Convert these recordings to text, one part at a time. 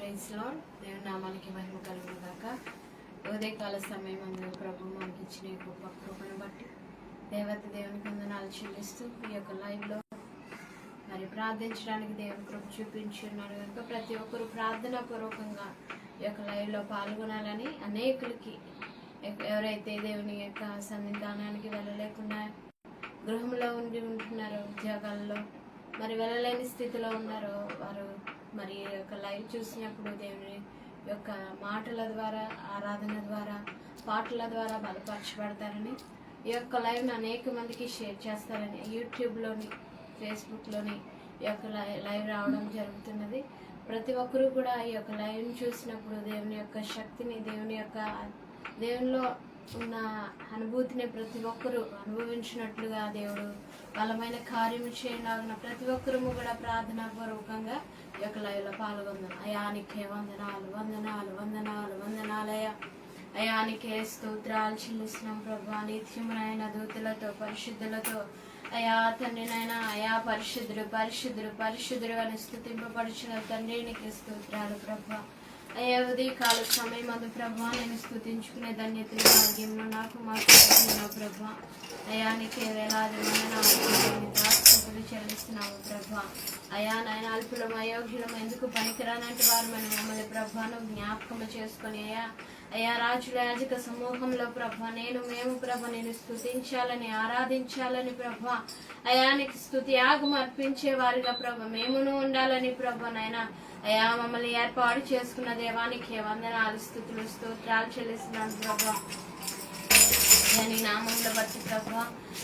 Praise lord. దేవుని నామానికి మహిమ కలుగును గాక. ఉదయకాల సమయం అందు ప్రభు మనకి ఇచ్చిన గొప్ప కృపను బట్టి దేవునికి వందనాలు చెల్లిస్తూ ఈ యొక్క లైవ్లో మరి ప్రార్థించడానికి దేవుని కృప చూపించి ఉన్నాడు కనుక ప్రతి ఒక్కరు ప్రార్థనా పూర్వకంగా ఈ యొక్క లైవ్లో పాల్గొనాలని అనేకులకి ఎవరైతే దేవుని యొక్క సన్నిధానానికి వెళ్ళలేకుండా గృహంలో ఉంటున్నారో, ఉద్యోగాల్లో మరి వెళ్ళలేని స్థితిలో ఉన్నారో వారు మరి ఈ యొక్క లైవ్ చూసినప్పుడు దేవుని యొక్క మాటల ద్వారా, ఆరాధన ద్వారా, పాటల ద్వారా బలపరచబడతారని, ఈ యొక్క లైవ్ని అనేక మందికి షేర్ చేస్తారని యూట్యూబ్లోని, ఫేస్బుక్లోని ఈ యొక్క లైవ్ రావడం జరుగుతున్నది. ప్రతి ఒక్కరూ కూడా ఈ యొక్క లైవ్ని చూసినప్పుడు దేవుని యొక్క శక్తిని, దేవునిలో ఉన్న అనుభూతిని ప్రతి ఒక్కరూ అనుభవించినట్లుగా దేవుడు బలమైన కార్యము చేయలాగిన ప్రతి ఒక్కరూ కూడా ప్రార్థనా పూర్వకంగా ఈ యొక్క లైవ్లో పాల్గొందాం. అయానికే వందనాలు, వందనాలు, వందనాలు, వందనాలయ. అయానికే స్తోత్రాలు చెల్లిస్తున్నాం ప్రభా. నిత్యమునైన దూతలతో, పరిశుద్ధులతో అయా తండ్రినైనా అయా పరిశుద్ధుడు, పరిశుద్ధుడు, పరిశుద్ధుడు అని స్తుతింపబడుచున్న తండ్రికి స్తోత్రాలు ప్రభా. అయ్యా ఉదయకాల సమయం అందు ప్రభా నేను స్తుతించుకునే ధన్యతలు భాగ్యంలో నాకు మాకు ప్రభా. అయానికి వేలాది వందనాలు చెల్లిస్తున్నావు ప్రభా. అయా నాయన అల్పులం, అయోగ్యులం, ఎందుకు పనికిరానంటే వారు మమ్మల్ని ప్రభాను జ్ఞాపకం చేసుకొని అయా రాజుల యాజక సమూహంలో ప్రభా మేము ప్రభ నేను స్తుతించాలని, ఆరాధించాలని ప్రభా. అయానికి స్తుతి యాగం అర్పించే వారిగా ప్రభ మేమును ఉండాలని ప్రభా నాయన అయా మమ్మల్ని ఏర్పాటు చేసుకున్న దేవానికి వందనాలు, స్తుతులు, స్తోత్రాలు చెల్లిస్తున్నాను ప్రభా. నీ నామంలో బట్టి ప్రభా,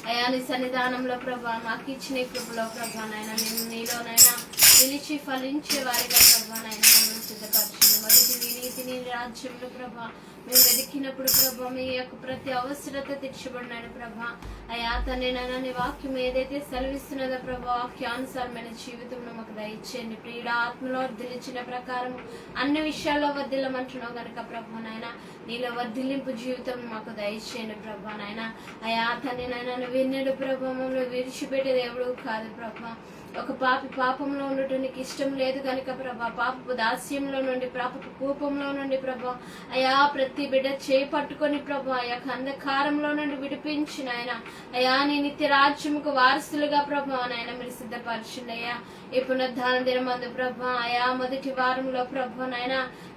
అయా నీ సన్నిధానంలో ప్రభా మాకు ఇచ్చిన కృపలో ప్రభా నాయన మేము నీలోనైనా నిలిచి ఫలించే వారిగా ప్రభా నాయన మమ్మల్ని సిద్ధపరచండి. మొదటి నీ నీతిని రాజ్యంలో ప్రభా మేము వెతికినప్పుడు ప్రభా మీ యొక్క ప్రతి అవసరత తీర్చబడినాడు ప్రభా. అయా తండ్రి నాయన నీ వాక్యం ఏదైతే సెలవిస్తున్నదో ప్రభా వాక్యానుసారమైన జీవితంలో మాకు దయచేయండి. ప్రియుడ ఆత్మలో వర్ధిల్చిన ప్రకారం అన్ని విషయాల్లో వర్ధిల్లమంటున్నావు కనుక ప్రభా నాయన నీలో వర్ధిల్లింపు జీవితం మాకు దయచేయండి ప్రభా నాయన. అయా తండ్రి నాయన నువ్వు ఎన్నడూ ప్రభా మమ్మల్ని విడిచిపెట్టే దేవుడు కాదు ప్రభా. ఒక పాపంలో ఉండటానికి ఇష్టం లేదు కనుక ప్రభా పాపపు దాస్యంలో నుండి, పాపపు కూపంలో నుండి ప్రభా అయా ప్రతి బిడ్డ చేపట్టుకొని ప్రభా ఆ యొక్క అంధకారంలో నుండి విడిపించిన ఆయన అయా నీ నిత్య రాజ్యముకు వారసులుగా ప్రభా నాయన మీరు సిద్ధపరచండి అయ్యా. ఈ పునరుద్ధాన దినమందు ప్రభా అయా మొదటి వారంలో ప్రభా నాయన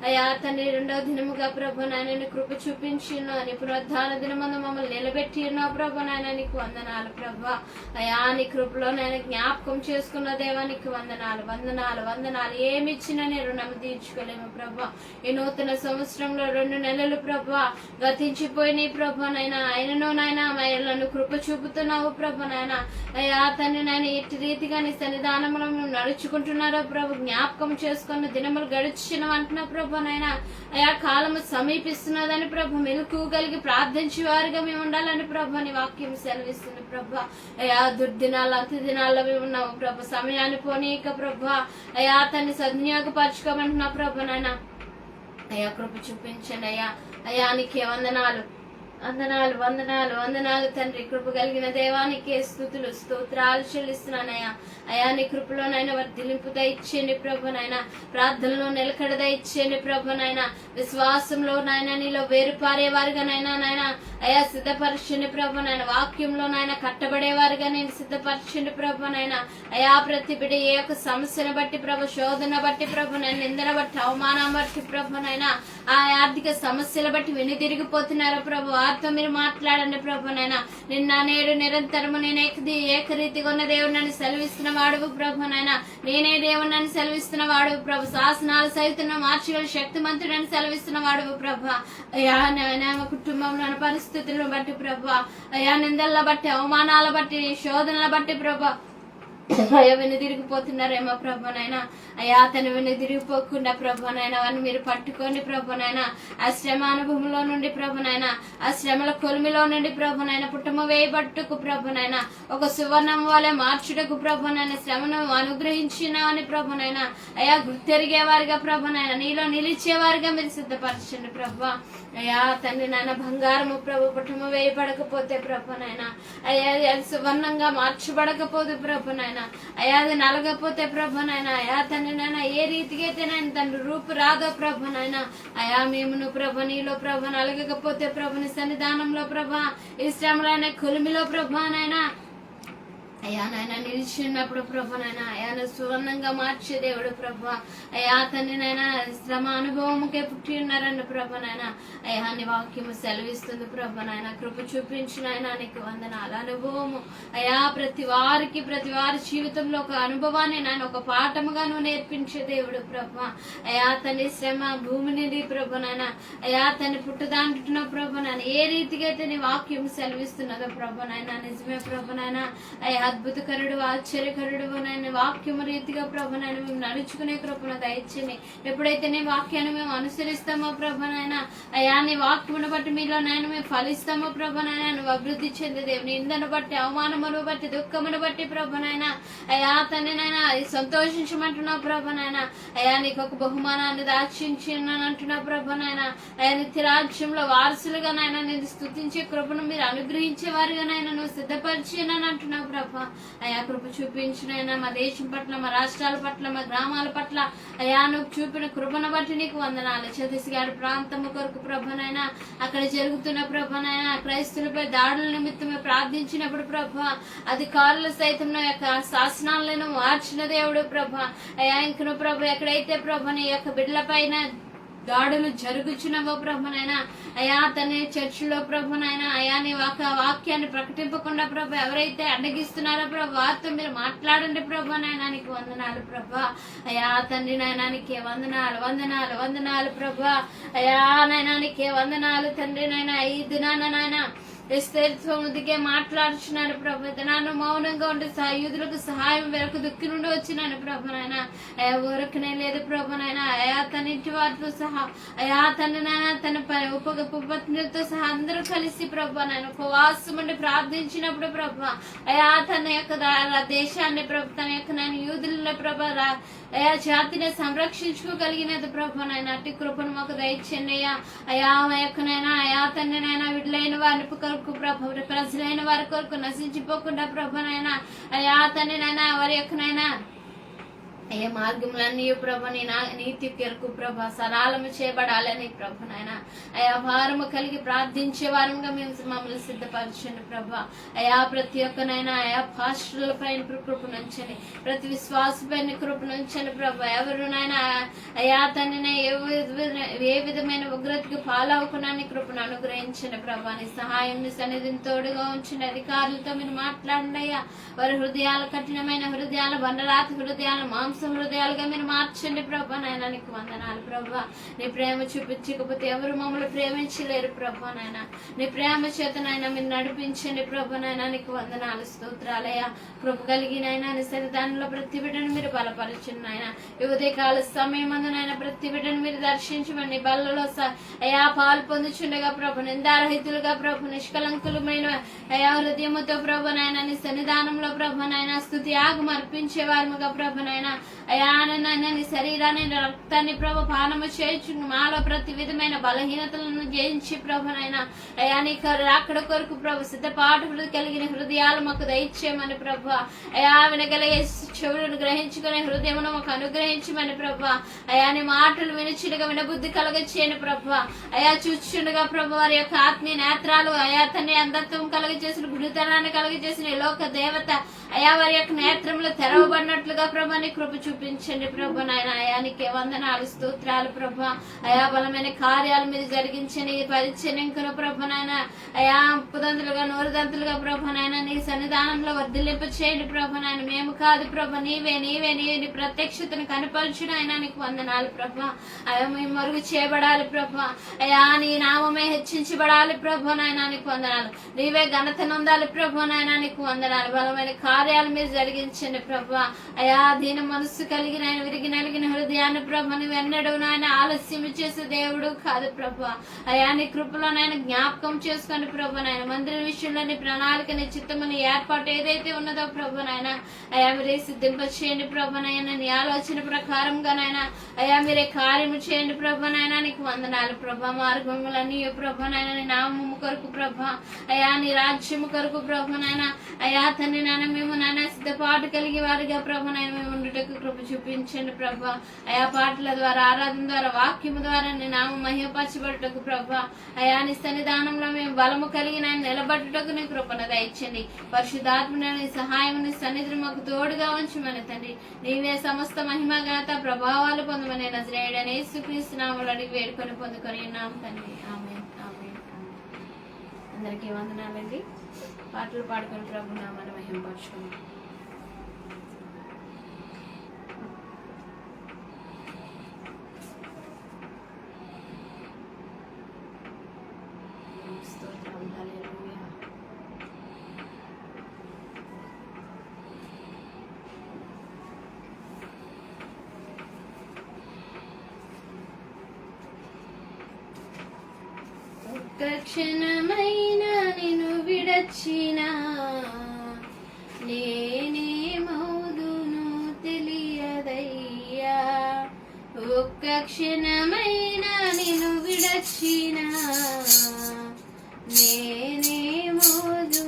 అయా తండ్రి రెండవ దినముగా ప్రభా నాయన కృప చూపించి ఉన్నావు. నీ పునరుద్ధాన దినమందు మమ్మల్ని నిలబెట్టి ఉన్నావు ప్రభా నాయన నీకు వందనాలు ప్రభా. అయా నీ కృపలో నాయన జ్ఞాపకం చేసుకున్న దేవానికి వందనాలు, వందనాలు, వందనాలు. ఏమి ఇచ్చినా నేను రుణం తీర్చుకోలేము ప్రభా. ఈ నూతన సంవత్సరంలో 2 నెలలు ప్రభా గతించిపోయినాయి ప్రభా నాయన ఆయనను నాయన మహిళలను కృప చూపుతున్నావు ప్రభా నాయన అయా తండ్రి నాయన ఎట్టి రీతిగా నీ సన్నిధానంలో నడుచుకుంటున్నారో ప్రభు జ్ఞాపకం చేసుకున్న దినములు గడిచిన అంటున్నా ప్రభు నాయన అయా కాలము సమీపిస్తున్నదని ప్రభు మెలకు కలిగి ప్రార్థించే వారిగా మేము ఉండాలని ప్రభు నీ వాక్యం సెలవిస్తుంది ప్రభు. అయా దుర్దినాలు, అతి దినాల్లో మేము ఉన్నాము ప్రభు. సమయాన్ని పోనీక ప్రభు అయా తన్ని సద్వినియోగపరచుకోమంటున్నా ప్రభు నాయన అయా కృప చూపించండి అయ్యా. అయా నీకే వందనాలు, వందనాలు, వందనాలు, వందనాలు తండ్రి. కృప కలిగిన దేవానికి స్తుతులు, స్తోత్రాలు చెల్లిస్తున్నానయ్యా. అయా నీ కృపలోనైనా వర్ధిలింపు దయచేయండి ప్రభు నాయన. ప్రార్థనలో నిలకడ దయచేయండి ప్రభు నాయన. విశ్వాసంలో నాయన నీలో వేరుపారేవారుగా నాయన అయా సిద్ధపరచండి ప్రభు నాయన. వాక్యంలో నాయన కట్టబడేవారుగా నేను సిద్ధపరచండి ప్రభు నాయన. అయా ప్రతి బిడ్డ ఏ యొక్క సమస్యను బట్టి ప్రభు, శోధన బట్టి ప్రభు నాయన, నిందన బట్టి, అవమానం బట్టి ప్రభు నాయన, ఆ ఆర్థిక సమస్యల బట్టి వెనుదిరిగిపోతున్నారు ప్రభు. వారితో మీరు మాట్లాడండి ప్రభు నాయన. నిన్న నేడు నిరంతరము నేను ఏకరీతిగా ఉన్న దేవుడిని సెలవిస్తున్న వాడువు ప్రభు నాయన. నేనే దేవుడిని సెలవిస్తున్న వాడువు ప్రభు. శాసనాలు సైతం మార్చగల శక్తిమంతుడని సెలవిస్తున్న వాడువు ప్రభు. అయా నాయన కుటుంబంలో పరిస్థితులను బట్టి ప్రభు అయా నిందల బట్టి, అవమానాల బట్టి, శోధనల బట్టి ప్రభు అయ్యా వెనుదిరిగిపోతున్నారేమో ప్రభు నాయన. అయ్యా తను వెనుదిరిగిపోకుండా ప్రభు నాయన వారిని మీరు పట్టుకోండి ప్రభు నాయన. ఆ శ్రమ అనుభవంలో నుండి ప్రభు నాయన, ఆ శ్రమల కొలిమిలో నుండి ప్రభు నాయన పుట్టమ వేయబట్టుకు ప్రభు నాయన ఒక సువర్ణం వలె మార్చుటకు ప్రభు నాయన శ్రమను అనుగ్రహించినావని ప్రభు నాయన అయా గుర్తెరిగేవారిగా ప్రభు నాయన నీలో నిలిచేవారిగా మీరు సిద్ధపరచండి ప్రభు. అయ్యా తండ్రి నాయన బంగారము ప్రభు పుట్టమ వేయబడకపోతే ప్రభు నాయన అయ్యా అది సువర్ణంగా మార్చబడకపోదు ప్రభు నాయన నాయన. అయా అది నలగపోతే ప్రభు నాయన, అయా తండ్రి నాయన ఏ రీతిగా అయితే నాయన తండ్రి రూపు రాదో ప్రభు నాయన, అయా మేమును ప్రభు నీలో ప్రభు నలగకపోతే ప్రభుని సన్నిధానంలో ప్రభ ఈ శ్రమలైన కొలిమిలో ప్రభు నాయన అయ్యా నాయన నిలిచి ఉన్నప్పుడు ప్రభు నాయన అయాను సువర్ణంగా మార్చే దేవుడు ప్రభు. అయ్యా తండ్రి నాయన శ్రమ అనుభవముకే పుట్టి ఉన్నారండి ప్రభు నాయన. అయ్యా నీ వాక్యము సెలవిస్తుంది ప్రభు నాయన. కృప చూపించిన ఆయన నీకు వందనాలు. అనుభవము అయ్యా ప్రతి వారి జీవితంలో ఒక అనుభవాన్ని నాయన ఒక పాఠముగా నువ్వు నేర్పించే దేవుడు ప్రభు. అయ్యా తండ్రి శ్రమ భూమి నుండి ప్రభు నాయన, అయ్యా తన్ని పుట్టదాంటున్న ప్రభు నాయన ఏ రీతిగా అయితే నీ వాక్యం సెలవిస్తున్నదో ప్రభు నాయన నిజమే ప్రభు నాయన. అయ్యా అద్భుతకరుడు ఆశ్చర్యకరుడు నాయన వాక్యము రీతిగా ప్రభు నాయన మేము నడుచుకునే కృపను దయచేయండి. ఎప్పుడైతే నీ వాక్యాన్ని మేము అనుసరిస్తామో ప్రభు నాయన, అయ్యా నీ వాక్యమును బట్టి మీలో నాయన మేము ఫలిస్తామో ప్రభు నాయన నువ్వు అభివృద్ధి చెందే దేవుని నిందను బట్టి అవమానమును బట్టి దుఃఖమును బట్టి ప్రభు నాయన అయ్యా తండ్రి నాయన సంతోషించమంటున్నావు ప్రభు నాయన. అయ్యా నీకు ఒక బహుమానాన్ని దాచించినంటున్నావు ప్రభు నాయన. అయ్యా నిత్య రాజ్యంలో వారసులుగా నాయన నేను స్తుతించే కృపను మీరు అనుగ్రహించే వారిగా నాయన నువ్వు సిద్ధపరిచినని అంటున్నావు ప్రభు. అయా కృప చూపించిన మా దేశం పట్ల మా రాష్ట్రాల పట్ల మా గ్రామాల పట్ల అయా నువ్వు చూపిన కృపను బట్టి నీకు వందనాలు. ఛత్తీస్గఢ్ ప్రాంతము కొరకు ప్రభనైనా అక్కడ జరుగుతున్న ప్రభనైనా క్రైస్తులపై దాడుల నిమిత్తమే ప్రార్థించినప్పుడు ప్రభ అధికారులు సైతం నా యొక్క శాసనాలను మార్చిన దేవుడు ప్రభ. అయా ఇంకను ప్రభ ఎక్కడైతే ప్రభ నీ యొక్క బిడ్డల పైన దాడులు జరుగుచున్నవో ప్రభునైనా అయా తన చర్చిలో ప్రభునైనా అయా నీ వాక్యాన్ని ప్రకటింపకుండా ప్రభు ఎవరైతే అడ్డగిస్తున్నారో ప్రభు వారితో మీరు మాట్లాడండి ప్రభు నాయనా నీకు వందనాలు ప్రభు. అయా తండ్రి నాయనా నీకే వందనాలు వందనాలు వందనాలు ప్రభు. అయా నాయనా నీకే వందనాలు తండ్రి నాయనా ఈ దినాన నాయనా ఎస్తేర్తోదికే మాట్లాడుచున్నాను ప్రభు. నాన్న మౌనంగా ఉండి యూదులకు సహాయం వెనక దుక్కి నుండి వచ్చినాను ప్రభు నాయన. అయా ఊరకనే లేదు ప్రభు నాయన. అయా తన ఇంటి వారితో సహా అయా తన నాయన తన ఉపపత్నులతో సహా అందరూ కలిసి ప్రభు నాయన ఉపవాసం ఉండి ప్రార్థించినప్పుడు ప్రభు అయా తన యొక్క దేశాన్ని ప్రభు తన యొక్క నేను యూదుల ప్రభు అయా జాతిని సంరక్షించుకోగలిగినది ప్రభు నాయన. అట్టి కృపను మాకు దయచేయండి అయ్యా. అయా మా యొక్కనైనా అయా తండ్రి నాయన విడులైన వారిని కొరకు ప్రభు ప్రజలైన వారి కొరకు నశించిపోకుండా ప్రభునైనా అయా తండ్రి నాయన వారి యొక్కనైనా ఏ మార్గములన్నీ ప్రభు నీ నీతి కొరకు ప్రభు సరళము చేయబడాలని ప్రభు నాయన. అయా భారము కలిగి ప్రార్థించే వారంగా మేము మమ్మల్ని సిద్ధపరచండి ప్రభు. అయా ప్రతి ఒక్కనైనా అయా పాస్టర్ల పైన కృపనుంచండి, ప్రతి విశ్వాస పైన కృపనుంచండి ప్రభు. ఎవరునైనా అయా తండ్రిని ఏ విధమైన ఉగ్రతకి పాలవకుండా కృపను అనుగ్రహించండి ప్రభు. నీ సహాయం నీ సన్నిధిని తోడుగా ఉంచండి. అధికారులతో మీరు మాట్లాడండి అయ్యా. వారి హృదయాలు కఠినమైన హృదయాలు బండరాతి హృదయాలు మాంస హృదయాలుగా మీరు మార్చండి ప్రభా. నాయన నీకు వందనాలు ప్రభా. నీ ప్రేమ చూపించకపోతే ఎవరు మమ్మల్ని ప్రేమించలేరు ప్రభా. నాయన నీ ప్రేమ చేత నాయన మీరు నడిపించండి ప్రభా. నాయన నీకు వందనాలు స్తోత్రాలయ్యా. కృప కలిగిన ఆయన నీ సన్నిధానంలో ప్రతి బిడ్డను మీరు బలపరచండి నాయన. ఈ ఉదయకాల సమయం నాయన ప్రతి బిడ్డను మీరు దర్శించమని బల్లలో అయా పాలు పొందుచుండగా ప్రభు నిందారహితులుగా ప్రభు నిష్కలంకులమైన అయా హృదయముతో ప్రభు నాయన నీ సన్నిధానంలో ప్రభు నాయన స్తుతి యాగం అర్పించే వారముగా ప్రభు నాయన అయా నాయన నీ శరీరాన్ని రక్తాన్ని ప్రభు పానము చేయొచ్చు. మాలో ప్రతి విధమైన బలహీనతలను జయించి ప్రభు నాయన అయా నీ రాకడ కొరకు ప్రభు సిద్ధపాటు కలిగిన హృదయాలు మాకు దయచేయమని ప్రభు. అయా వినగలిగే చెవులను గ్రహించుకునే హృదయమును మాకు అనుగ్రహించమని ప్రభు. అయా నీ మాటలు వినిచినగా వినబుద్ధి కలగచేయని ప్రభు. అయా చూచుండగా ప్రభు వారి యొక్క ఆత్మీయ నేత్రాలు అయా తన్ని అంధత్వం కలగచేసిన గుడితనాన్ని కలగచేసిన లోక దేవత అయా వారి యొక్క నేత్రములు తెరవబడినట్లుగా ప్రభు నీ కృప చూపించండి ప్రభు నాయన. అయా నీకే వందనాలు స్తోత్రాలు ప్రభు. అయా బలమైన కార్యాలు మీరు జరిగించండి. పరిచయంకును ప్రభు నాయన అయా పుదంతులుగా నూరుదంతులుగా ప్రభు నాయన నీ సన్నిధానంలో వర్ధిల్లింప చేయండి ప్రభు నాయన. మేము కాదు ప్రభు నీవే నీవే నీవే నీ ప్రత్యక్షతను కనపరచుడు అయినా నీకు వందనాలు ప్రభు. అయా మేము మరుగు చేయబడాలి ప్రభు. అయా నీ నామమే హెచ్చించబడాలి ప్రభు నాయన నీకు వందనాలు. నీవే ఘనత నొందాలి ప్రభు నాయన నీకు వందనాలు. బలమైన కార్యాలు మీరు జరిగించండి ప్రభు. అయా దీన మనస్సు కలిగిన ఆయన విరిగి నలిగిన హృదయాన్ని ప్రభు నువ్వు ఎన్నడూ నాయన ఆలస్యం చేసే దేవుడు కాదు ప్రభు. అయా నీ కృపలో నాయన జ్ఞాపకం చేసుకోండి ప్రభు నాయన. మందిర విషయంలో నీ ప్రణాళిక నీ చిత్తము నీ ఏర్పాటు ఏదైతే ఉన్నదో ప్రభు నాయన అయా మీరే సిద్ధింప చేయండి ప్రభు నాయన. నీ ఆలోచన ప్రకారంగా నాయన అయా మీరే కార్యము చేయండి ప్రభు నాయన నీకు వందనాలు ప్రభు. మార్గములన్నీ ప్రభు నాయన నీ నామము కొరకు ప్రభు అయా నీ రాజ్యము కొరకు ప్రభు నాయన అయా తండ్రి నాయన మేము ప్రభు నాయన సిద్ధపాటు కలిగి వారిగా ప్రభు నాయన మేము ఉండుటకు కృప చూపించండి ప్రభు. ఆయా పాటల ద్వారా, ఆరాధన ద్వారా, వాక్యము ద్వారా నీ నామం మహిమపరచబడుటకు ప్రభు. అయా నీ సన్నిధానంలో మేము బలము కలిగి ఆయన నిలబడుటకు నీ కృపను దయచండి. పరిశుద్ధాత్మని నీ సహాయం నీ సన్నిధిని మాకు తోడుగా ఉంచమని తండ్రి. నీవే సమస్త మహిమ ఘనత ప్రభావాలు పొందమని నజరేయుడైన యేసుక్రీస్తు నామములో అడిగి వేడుకొని పొందుకొని ఉన్నాము తండ్రి. ఆమేన్, ఆమేన్, ఆమేన్. అందరికీ వందనాలండి. పాటలు పాడుకొని ప్రభు నామాన్ని మహిమపరచుకుందాం. స్తోత్రం, హల్లెలూయా. ఒక్క క్షణమైనా నిన్ను విడచినా నేనేమవుదును తెలియదయ్యా. ఒక్క క్షణమైనా నిన్ను విడచినా నేనేమవుదును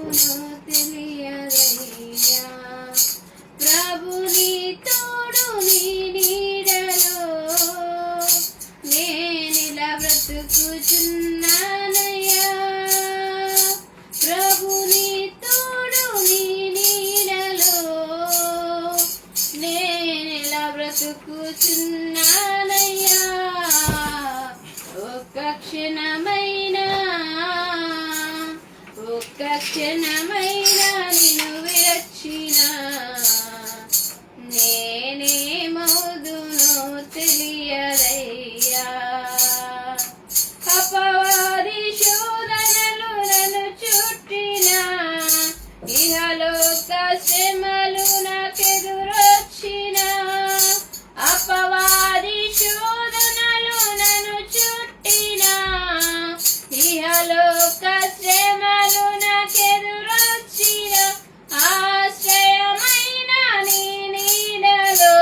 తెలియదయ్యా. ప్రభుని తోడు నీ నీడలో నేనిలా బ్రతుకుచున్నానయ్యా. ప్రభుని తోడు నీ నీడలో నేనిలా బ్రతుకుచున్నానయ్యా. ఒక్క క్షణమైనా నిన్ను విడచినా నేనేమవుదును తెలియదయ్యా. అపవాది శోధనలు నన్ను చుట్టినా, ఇహలోక శ్రమలు నాకెదురొచ్చినా. అపవాది శోధనలు నన్ను చుట్టినా, ఇహలోక శ్రమలు నాకెదురొచ్చినా. ఆశ్రయమైన నీ నీడలో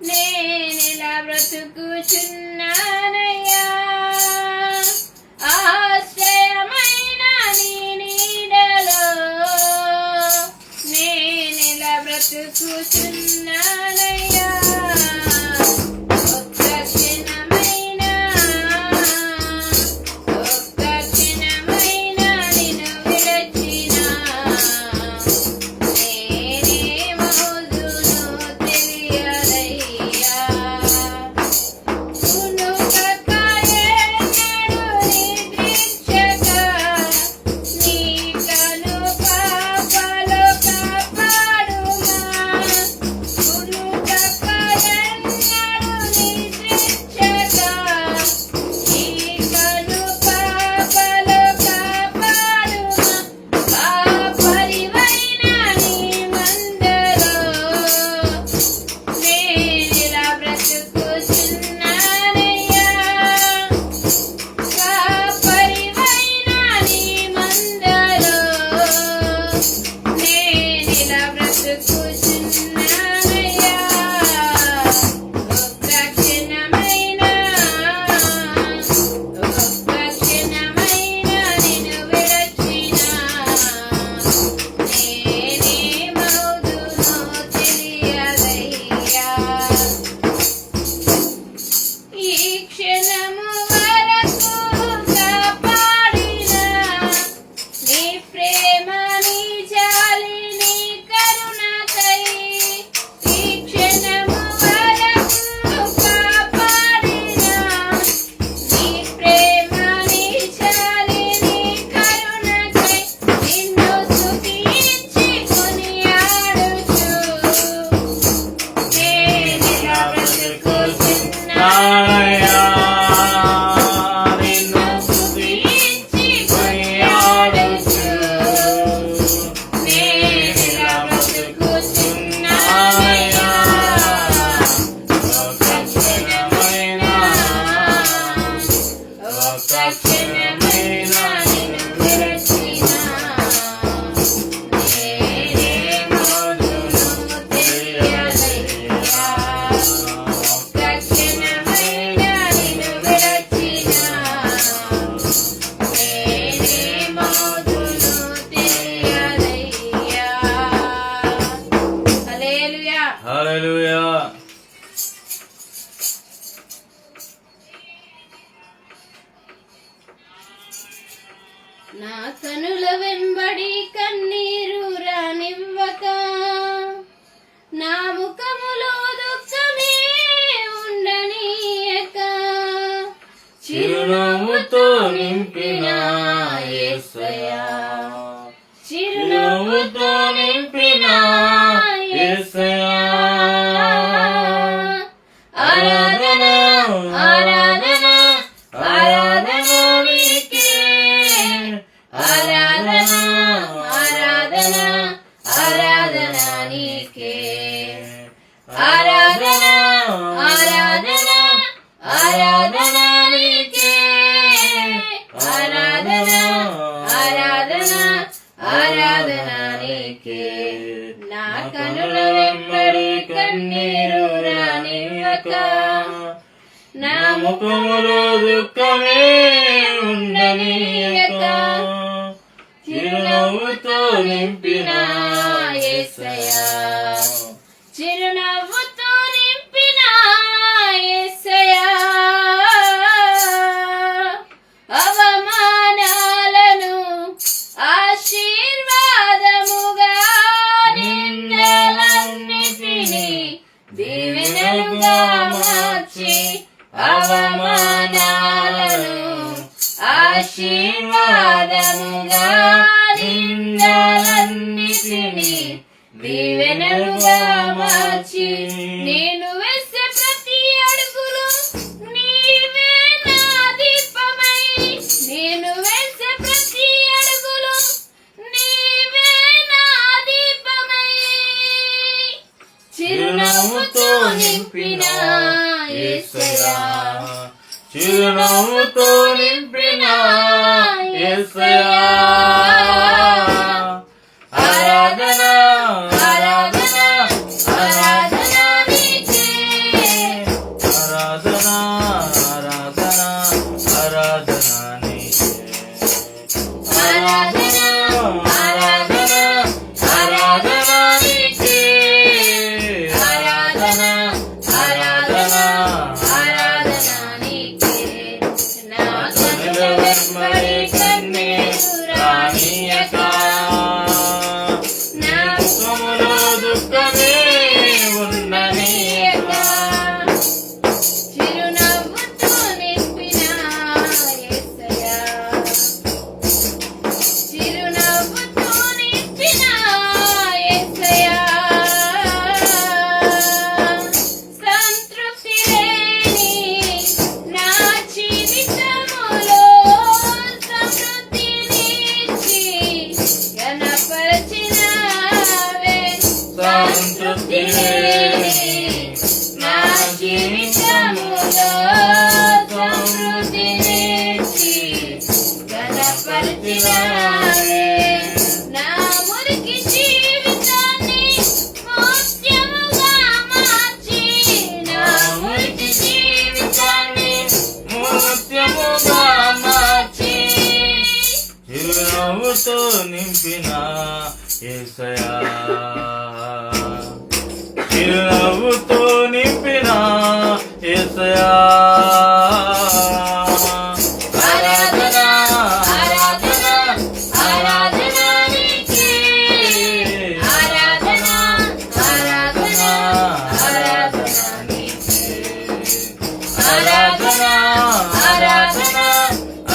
నేనిలా బ్రతుకుచున్నానయ్యా. ఆశ్రయమైన నీ నీడలో నేనిలా బ్రతుకుచున్నానయ్యా. ఒక్క క్షణమైనా నిన్ను విడచినా నేనేమవుదును తెలియదయ్యా. కునుకక ఎన్నడూ నిద్రించక నీ కను పాపలో కాపాడుమా. కునుకక ఎన్నడూ నిద్రించక నీ కను పాపలో కాపాడుమా. కాపరివైన నీ మందలో నేనిలా బ్రతుకుచున్నానయ్యా. కాపరివైన నీ మందలో నేనిలా బ్రతుకుచున్నానయ్యా. ఒక్క క్షణమైనా నిన్ను విడచినా నేనేమవుదును తెలియదయ్యా. ఈ క్షణము వరకు కాపాడినా నీ ప్రేమ నీ జాలి నీ కరుణకై. ఈ క్షణము వరకు కాపాడినా నీ ప్రేమ నీ జాలి నీ కరుణకై. నిన్ను స్తుతించి కొనియాడుచు నేనిలా బ్రతుకుచున్నానయ్యా. నిన్ను స్తుతించి కొనియాడుచు నేనిలా బ్రతుకుచున్నానయ్యా. ఒక్క క్షణమైనా నిన్ను విడచినా నేనేమవుదును తెలియదయ్యా. ఒక్క క్షణమైనా నా కనుల వెంబడి కన్నీరు రానివ్వక, నా ముఖములో దుఃఖమే ఉండనీయక, చిరునవ్వుతో నింపిన యేసయ్యా, చిరునవ్వుతో నింపిన యేసయ్యా. ఆరాధన ఆరాధన ఆరాధన నీకే, ఆరాధన ఆరాధన ఆరాధన నీకే, ఆరాధన ఆరాధన ఆరాధన నీకే, ఆరాధన ఆరాధన ఆరాధన నీకే. నా కనుల వెంబడి కన్నీరు రానివ్వక, నా ముఖములో దుఃఖమే ఉండనీయక, చిరునవ్వుతో నింపిన యేసయ్యా, చిరునవ్వుతో నింపిన యేసయ్యా. అవమానాలను ఆశీర్వాదముగా, నిందలన్నిటిని దీవెనలుగా మార్చి, అవమానాలను ఆశీర్వాదముగా, నిందలన్నిటిని దీవెనలుగా మార్చి, నేను వేసే ప్రతి అడుగులు నీవే నా దీపమై, నేను వేసే ప్రతి అడుగులు నీవే నా దీపమై, చిరునవ్వుతో నింపిన యేసయ్యా, చిరునవ్వుతో నింపిన యేసయ్యా. ఆరాధన ఆరాధన ఆరాధన నీకే, ఆరాధన ఆరాధన ఆరాధన నీకే, ఆరాధన ఆరాధన ఆరాధన నీకే, ఆరాధన ఆరాధన ఆరాధన నీకే. నా కనుల వెంబడి కన్నీరు రానియ్యక, నా ముఖములో దుఃఖమే ఉండనీయక, చిరునవ్వుతో నింపిన యేసయ్యా, చిరునవ్వుతో నింపిన యేసయ్యా. సంతృప్తి లేని నా జీవితములో సమృద్ధినిచ్చి ఘనపరచినావే, సంతృప్తి లేని నా జీవితములో సమృద్ధినిచ్చి ఘనపరచినావే. నా మురికి జీవితాన్ని మోక్షముగా మార్చి, నా మురికి జీవితాన్ని ముత్యముగా మార్చి, చిరునవ్వుతో నింపిన యేసయ్యా, చిరునవ్వుతో నింపిన యేసయ్యా. ఆరాధన ఆరాధన ఆరాధన నీకే, ఆరాధన ఆరాధన ఆరాధన నీకే, ఆరాధన ఆరాధన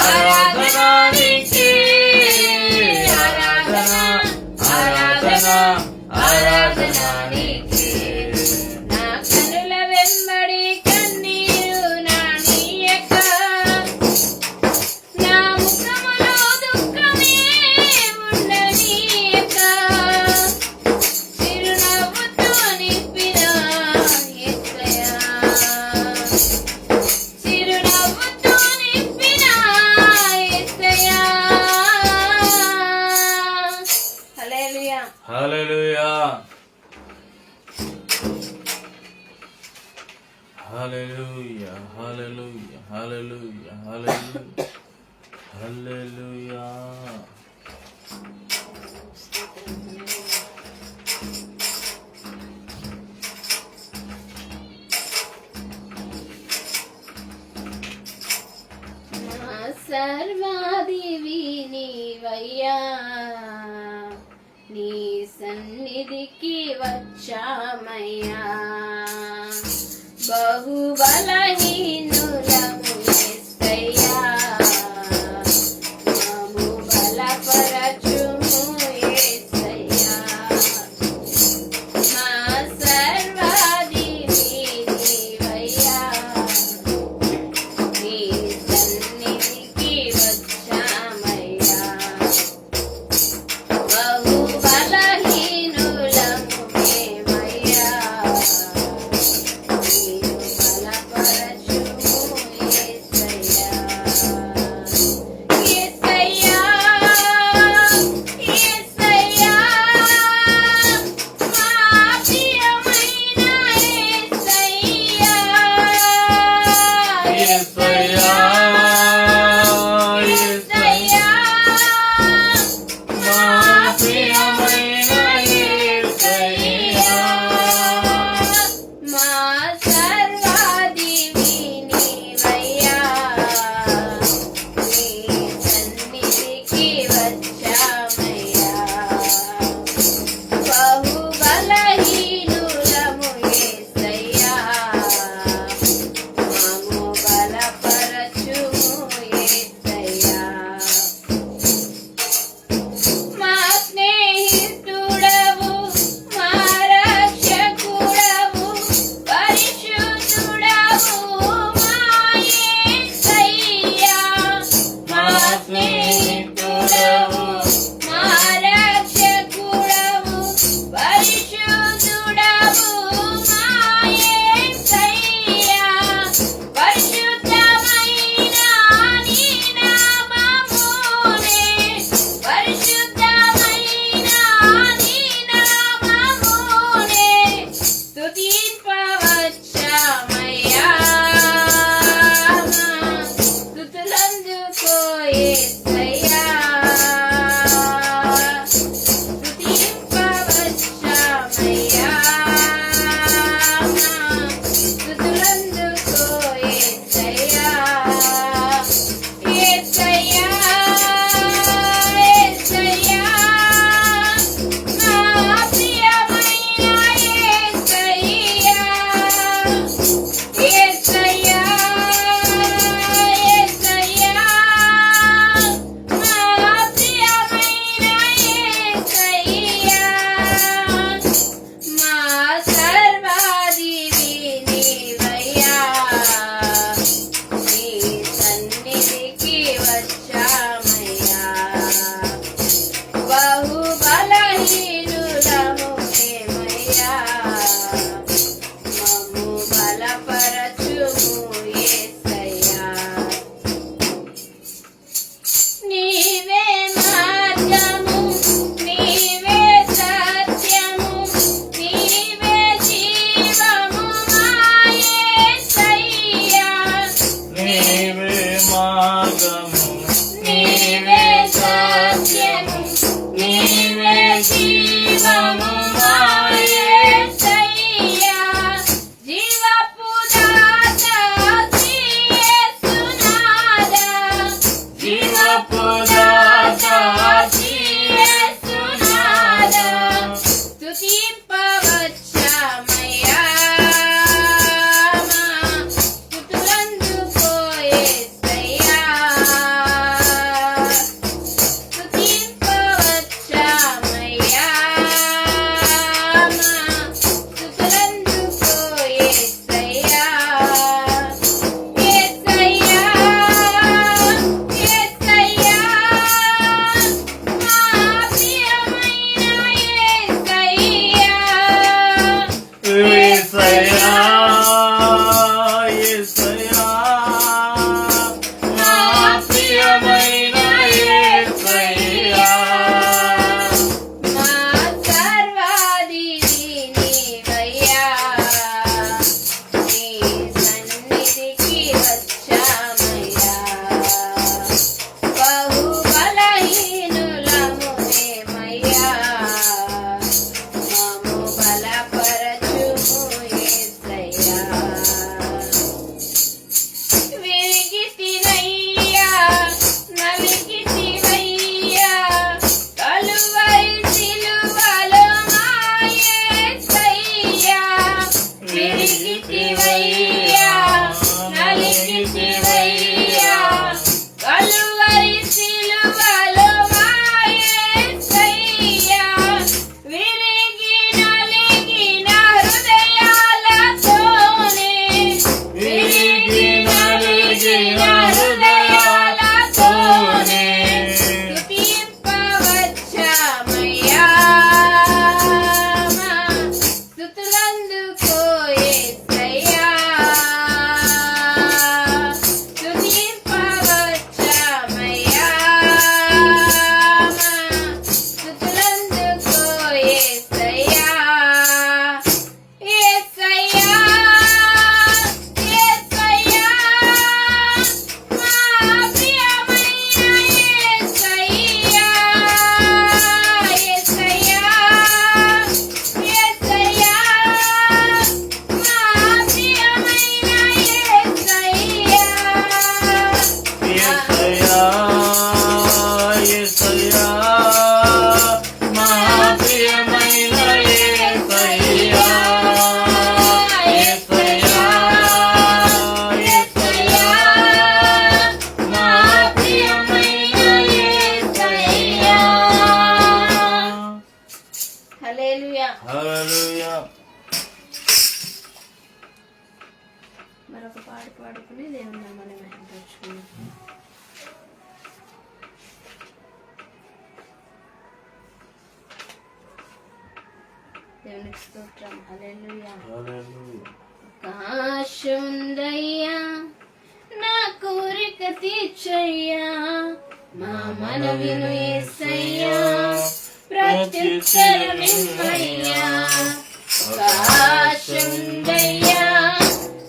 ఆరాధన నీకే, ఆరాధన ఆరాధన ఆరాధన నీకే. నా కనుల వెంబడి కన్నీరు రానియ్యక, నా ముఖములో దుఃఖమే ఉండనీయక, చిరునవ్వుతో నింపిన యేసయ్యా, చిరునవ్వుతో నింపిన యేసయ్యా. హల్లెలూయా. హల్లెలూయా, హల్లెలూయా, హల్లెలూయా, హల్లెలూయా, హల్లెలూయా, హల్లెలూయా. సర్వాదివి నీవయ్యా, నీ సన్నిధికి వచ్చామయ్యా. బహుబలహీనులము యేసయ్యా, మమ్ము బలపరచుము యేసయ్యా. మా సర్వాదివి నీవయ్యా, నీ సన్నిధికి వచ్చామయ్యా. బహుబలహీనులము మేమయ్యా, నీవు బలపరచుము యేసయ్యా. యేసయ్యా, యేసయ్యా, మా ప్రియమైన యేసయ్యా. యేసయ్యా, యేసయ్యా, మా ప్రియమైన యేసయ్యా. మా సర్వాదివి నీవయ్యా, నీ సన్నిధికి వచ్చామయ్యా. బహుబలహీనులము యేసయ్యా, మమ్ము బలపరచుము పాడుకుని దేవుని నామాన్ని మహిమపరచుకున్నాం. దేవునికి స్తోత్రం. హల్లెలూయా. ఆకాశముందయ్యా నా కోరిక తీర్చయ్యా, మా మనవిను యేసయ్యా ప్రత్యుత్తరమిమ్మయ్యా. ఆకాశముందయ్యా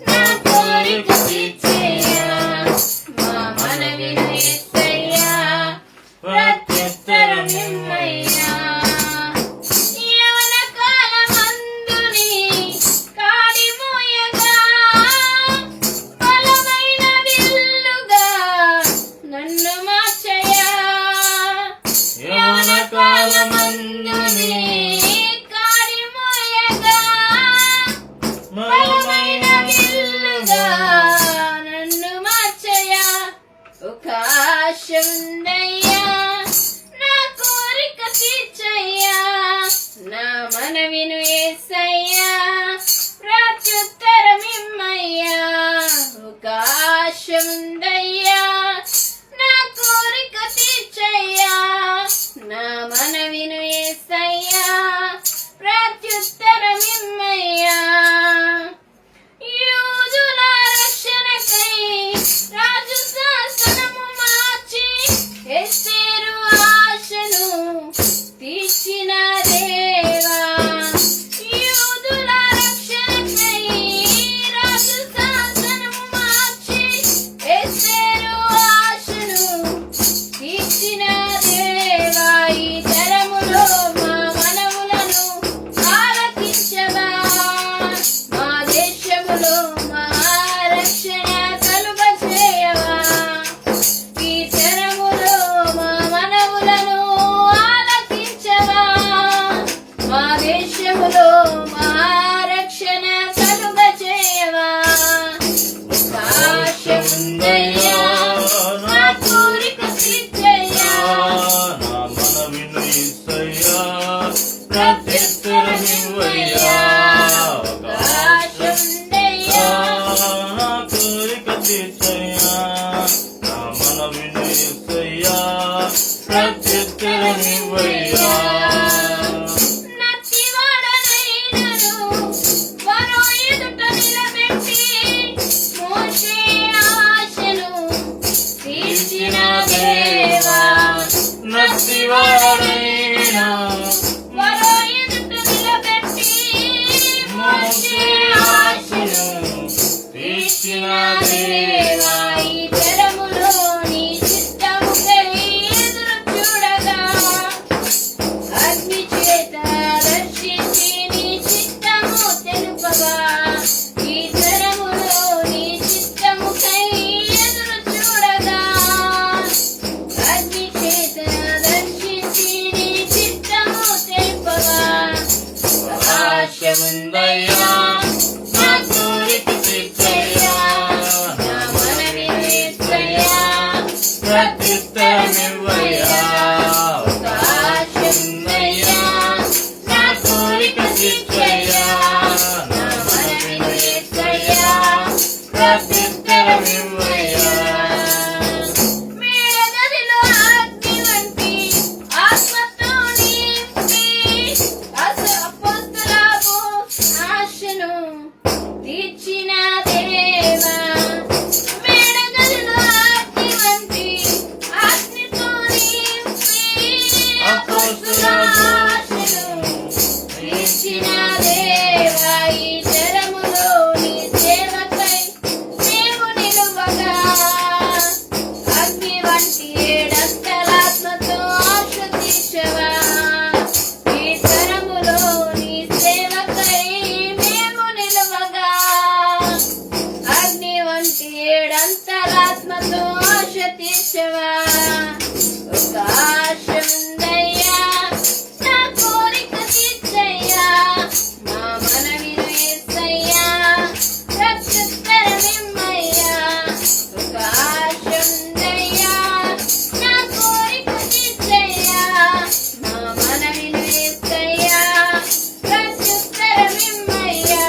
నా కోరిక తీర్చయ్యా, మా మనవిను యేసయ్యా ప్రత్యుత్తరమిమ్మయ్యా. ఆకాశముందయ్యా నా కోరిక తీర్చయ్యా, నా మనవిను యేసయ్యా ప్రత్యుత్తరమిమ్మయ్యా. ఆకాశముందయ్యా నా కోరిక తీర్చయ్యా, నా మనవిను యేసయ్యా ప్రత్యుత్తరమిమ్మయ్యా. యూదుల రక్షణకై రాజు శాసనము మార్చి ఎస్తేరు ఆశను తీర్చిన దేవా. యూదుల రక్షణకై రాజు శాసనము మార్చి ఎస్తేరు ఆశను తీర్చిన దేవా. ఈ తరములో మా మనవులను ఆలకించవా, మా దేశములో మా రక్షణ కలుగజేయవా. ఈ తరములో మా మనవులను ఆలకించవా, మా దేశములో మా రక్షణ కలుగజేయవా. ఆకాశముందయ్యా నా కోరిక తీర్చయ్యా, నా మనవిను యేసయ్యా ప్రత్యుత్తరమిమ్మయ్యా. ఆకాశముందయ్యా నా కోరిక తీర్చయ్యా, నా మనవిను యేసయ్యా ప్రత్యుత్తరమిమ్మయ్యా. నత్తివాడనైనను వరో ఎదుట నిలబెట్టి మోషే ఆశను తీర్చిన దేవా. నత్తివాడనైనా వరో ఎదుట నిలబెట్టి మోషే ఆశను తీర్చిన దేవా. ఈ తరములో నీ చిత్తముకై ఎదురు చూడగా అగ్ని చేత దర్శించి నీ చిత్తము తెలుపగా. ఈ తరములో నీ చిత్తముకై ఎదురు చూడగా అగ్ని చేత దర్శించి నీ చిత్తము తెలుపగా. ఆకాశముందయ్యా నా కోరిక తీర్చయ్యా, నా మనవిను యేసయ్యా ప్రత్యుత్తరమిమ్మయ్యా. ఆకాశముందయ్యా నా కోరిక తీర్చయ్యా, నా మనవిను యేసయ్యా ప్రత్యుత్తరమిమ్మయ్యా. మేఘదిలో అగ్ని వంటి ఆత్మతో నింపి అపోస్తలపు ఆశను తీర్చిన దేవా. మేఘదిలో అగ్ని వంటి ఆత్మతో నింపి అపోస్తలపు ఆశను తీర్చిన దేవా. ఈ తరములో నీ సేవకై మేము నిలువగా అగ్ని వంటి ఏడంతలాత్మతో ఆశ తీర్చవా. ఈ తరములో నీ సేవకై మేము నిలువగా అగ్ని వంటి ఏడంతలాత్మతో ఆశ తీర్చవా. ఆకాశముందయ్యా నా కోరిక తీర్చయ్యా, మా మనవిను యేసయ్యా ప్రత్యుత్తరమిమ్మయ్యా. ఆకాశముందయ్యా నా కోరిక తీర్చయ్యా, మా మనవిను యేసయ్యా ప్రత్యుత్తరమిమ్మయ్యా.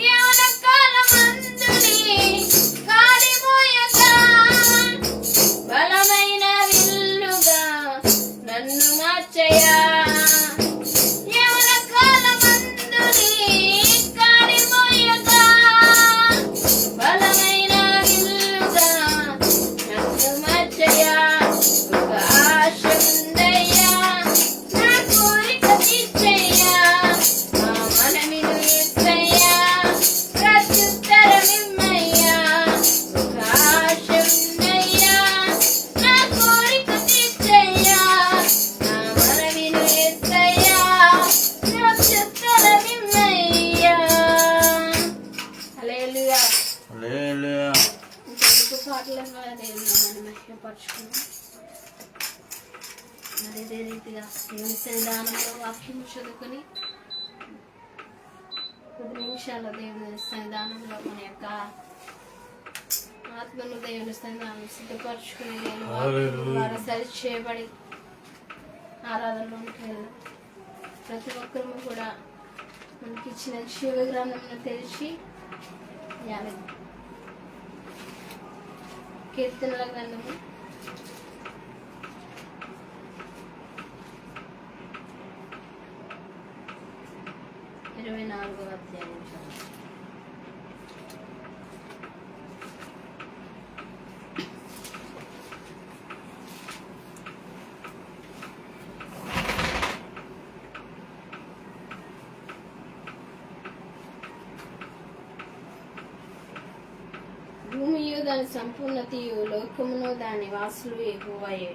యవన కాలమందుని హల్లెలూయా. ఇంకెందుకు పాటల ద్వారా దేవుని నామాన్ని మహిమపరచుకుందాం. మరి ఇదే రీతిగా దేవుని సన్నిధానంలో వాక్యం చదువుకొని 10 నిమిషాల్లో దేవుని సన్నిధానంలో మన యొక్క ఆత్మను దేవుని సన్నిధానం సిద్ధపరచుకుని వాక్యం ద్వారా సరి చేయబడి ఆరాధనలోనికి వెళ్ళాం. ప్రతి ఒక్కరూ కూడా మనకి ఇచ్చిన జీవ గ్రంథమును తెరిచి కీర్తనల గ్రంథము 24వ అధ్యాయం. భూమియు దాని సంపూర్ణతయు లోకమును దాని వాసులు యెహోవాయే.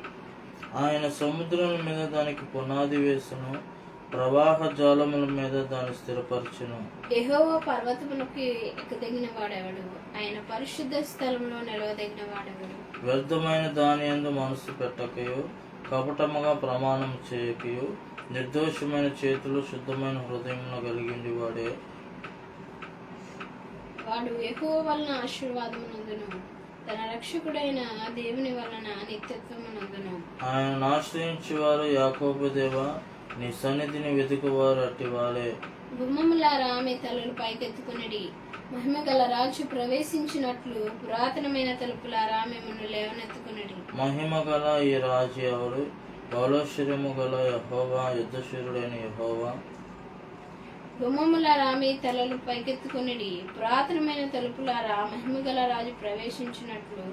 ఆయన సముద్రముల మీద దానికి పునాది వేసును, ప్రవాహ జాలముల మీద దాన్ని స్థిరపరచును. యెహోవా పర్వతమునకు ఎక్కదగిన వాడెవడు? ఆయన పరిశుద్ధ స్థలంలో నిలవదగిన వాడెవడు? వ్యర్థమైన దాని యందు మనసు పెట్టకయు, కపటముగా ప్రమాణం చేయకయు, నిర్దోషమైన చేతులు శుద్ధమైన హృదయమును కలిగిండి వాడే. వాడు యెహోవా వలన ఆశీర్వాదమునందును, తన రక్షకుడైన దేవుని వలన నిత్యత్వమునందును. ఆయన ఆశ్రయించువారు యాకోబు దేవా, నీ సన్నిధిని వెతుకువారు అట్టివారే. గుమ్మములారా మీ తలలు పైకెత్తుకునడి, మహిమ గల రాజు ప్రవేశించినట్లు పురాతనమైన తలుపులారా మిమ్మల్ని లేవనెత్తుకునడి. మహిమ గల ఈ రాజు ఎవడు? బౌలశరము గల యెహోవా, యుద్ధశూరుడైన యెహోవా. గుమ్మములారా మీ తలలు పైకెత్తుకునడి, పురాతనమైన తలుపులారా మహిమ గల రాజు ప్రవేశించినట్లు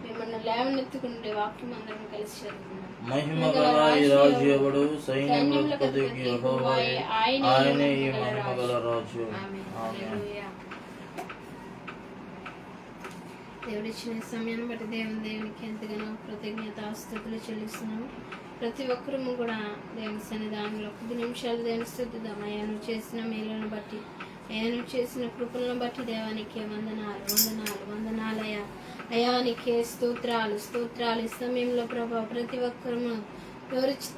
మిమ్మల్ని లేవనెత్తుకునడి. వాక్యం అందరం కలిసి చదువుకున్నాం. మహిమ గల ఈ రాజు ఎవడు? సైన్యములకు అధిపతి యెహోవాయే, ఆయనే ఈ మహిమ గల రాజు. ఆమేన్. దేవుడిచ్చిన సమయాన్ని బట్టి దేవునికి ఎంతగానో కృతజ్ఞతాస్తుతులు చెల్లిస్తున్నాము. ప్రతి ఒక్కరూ కూడా దేవుని సన్నిధానంలో 10 నిమిషాలు దేవుని స్తుతిద్దాం. అయ్యా నువ్వు చేసిన మేలును బట్టి, అయ్యా నువ్వు చేసిన కృపలను బట్టి దేవానికి వందనాలు వందనాలు వందనాలు. అయ్యా నీకే స్తోత్రాలు స్తోత్రాలు. ఈ సమయంలో ప్రభా ప్రతి ఒక్కరూ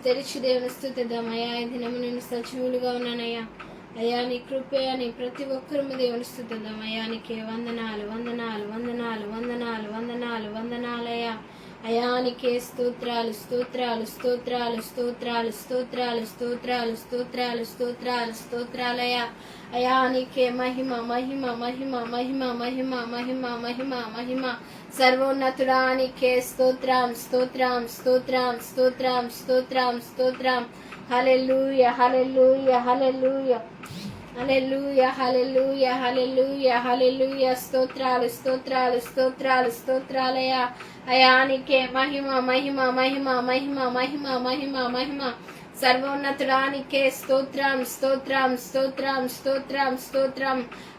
తెరిచి దేవుని స్తుతిద్దాం. అయ్యా ఈ దినము నేను సజీవులుగా ఉన్నానయ్యా. అయ్యా నీ కృపే అని ప్రతి ఒక్కరూ దేవుని స్తుతిద్దాం. అయ్యా నీకే వందనాలు వందనాలు వందనాలు వందనాలు వందనాలు వందనాలయ్యా. అయానికే స్తోత్రాలు స్తోత్రాలు స్తోత్రాలు స్తోత్రాలు స్తోత్రాలు స్తోత్రాలు స్తోత్రాలు స్తోత్రాలు స్తోత్రాలయ. అయానికే మహిమ మహిమ మహిమ మహిమ మహిమ మహిమ మహిమ మహిమ. సర్వోన్నతుడానికే స్తోత్రం స్తోత్రం స్తోత్రం స్తోత్రం స్తోత్రం స్తోత్రం. హల్లెలూయా హల్లెలూయా హల్లెలూయా హల్లెలూయా హల్లెలూయా హల్లెలూయా హల్లెలూయా. స్తోత్రాలు స్తోత్రాలు స్తోత్రాలు స్తోత్రాలయ. అయానికే మహిమ మహిమ మహిమ మహిమ మహిమ మహిమ మహిమ. సర్వోన్నతుడానికే స్తోత్రం స్తోత్రం స్తోత్రం స్తోత్రం స్తోత్రం.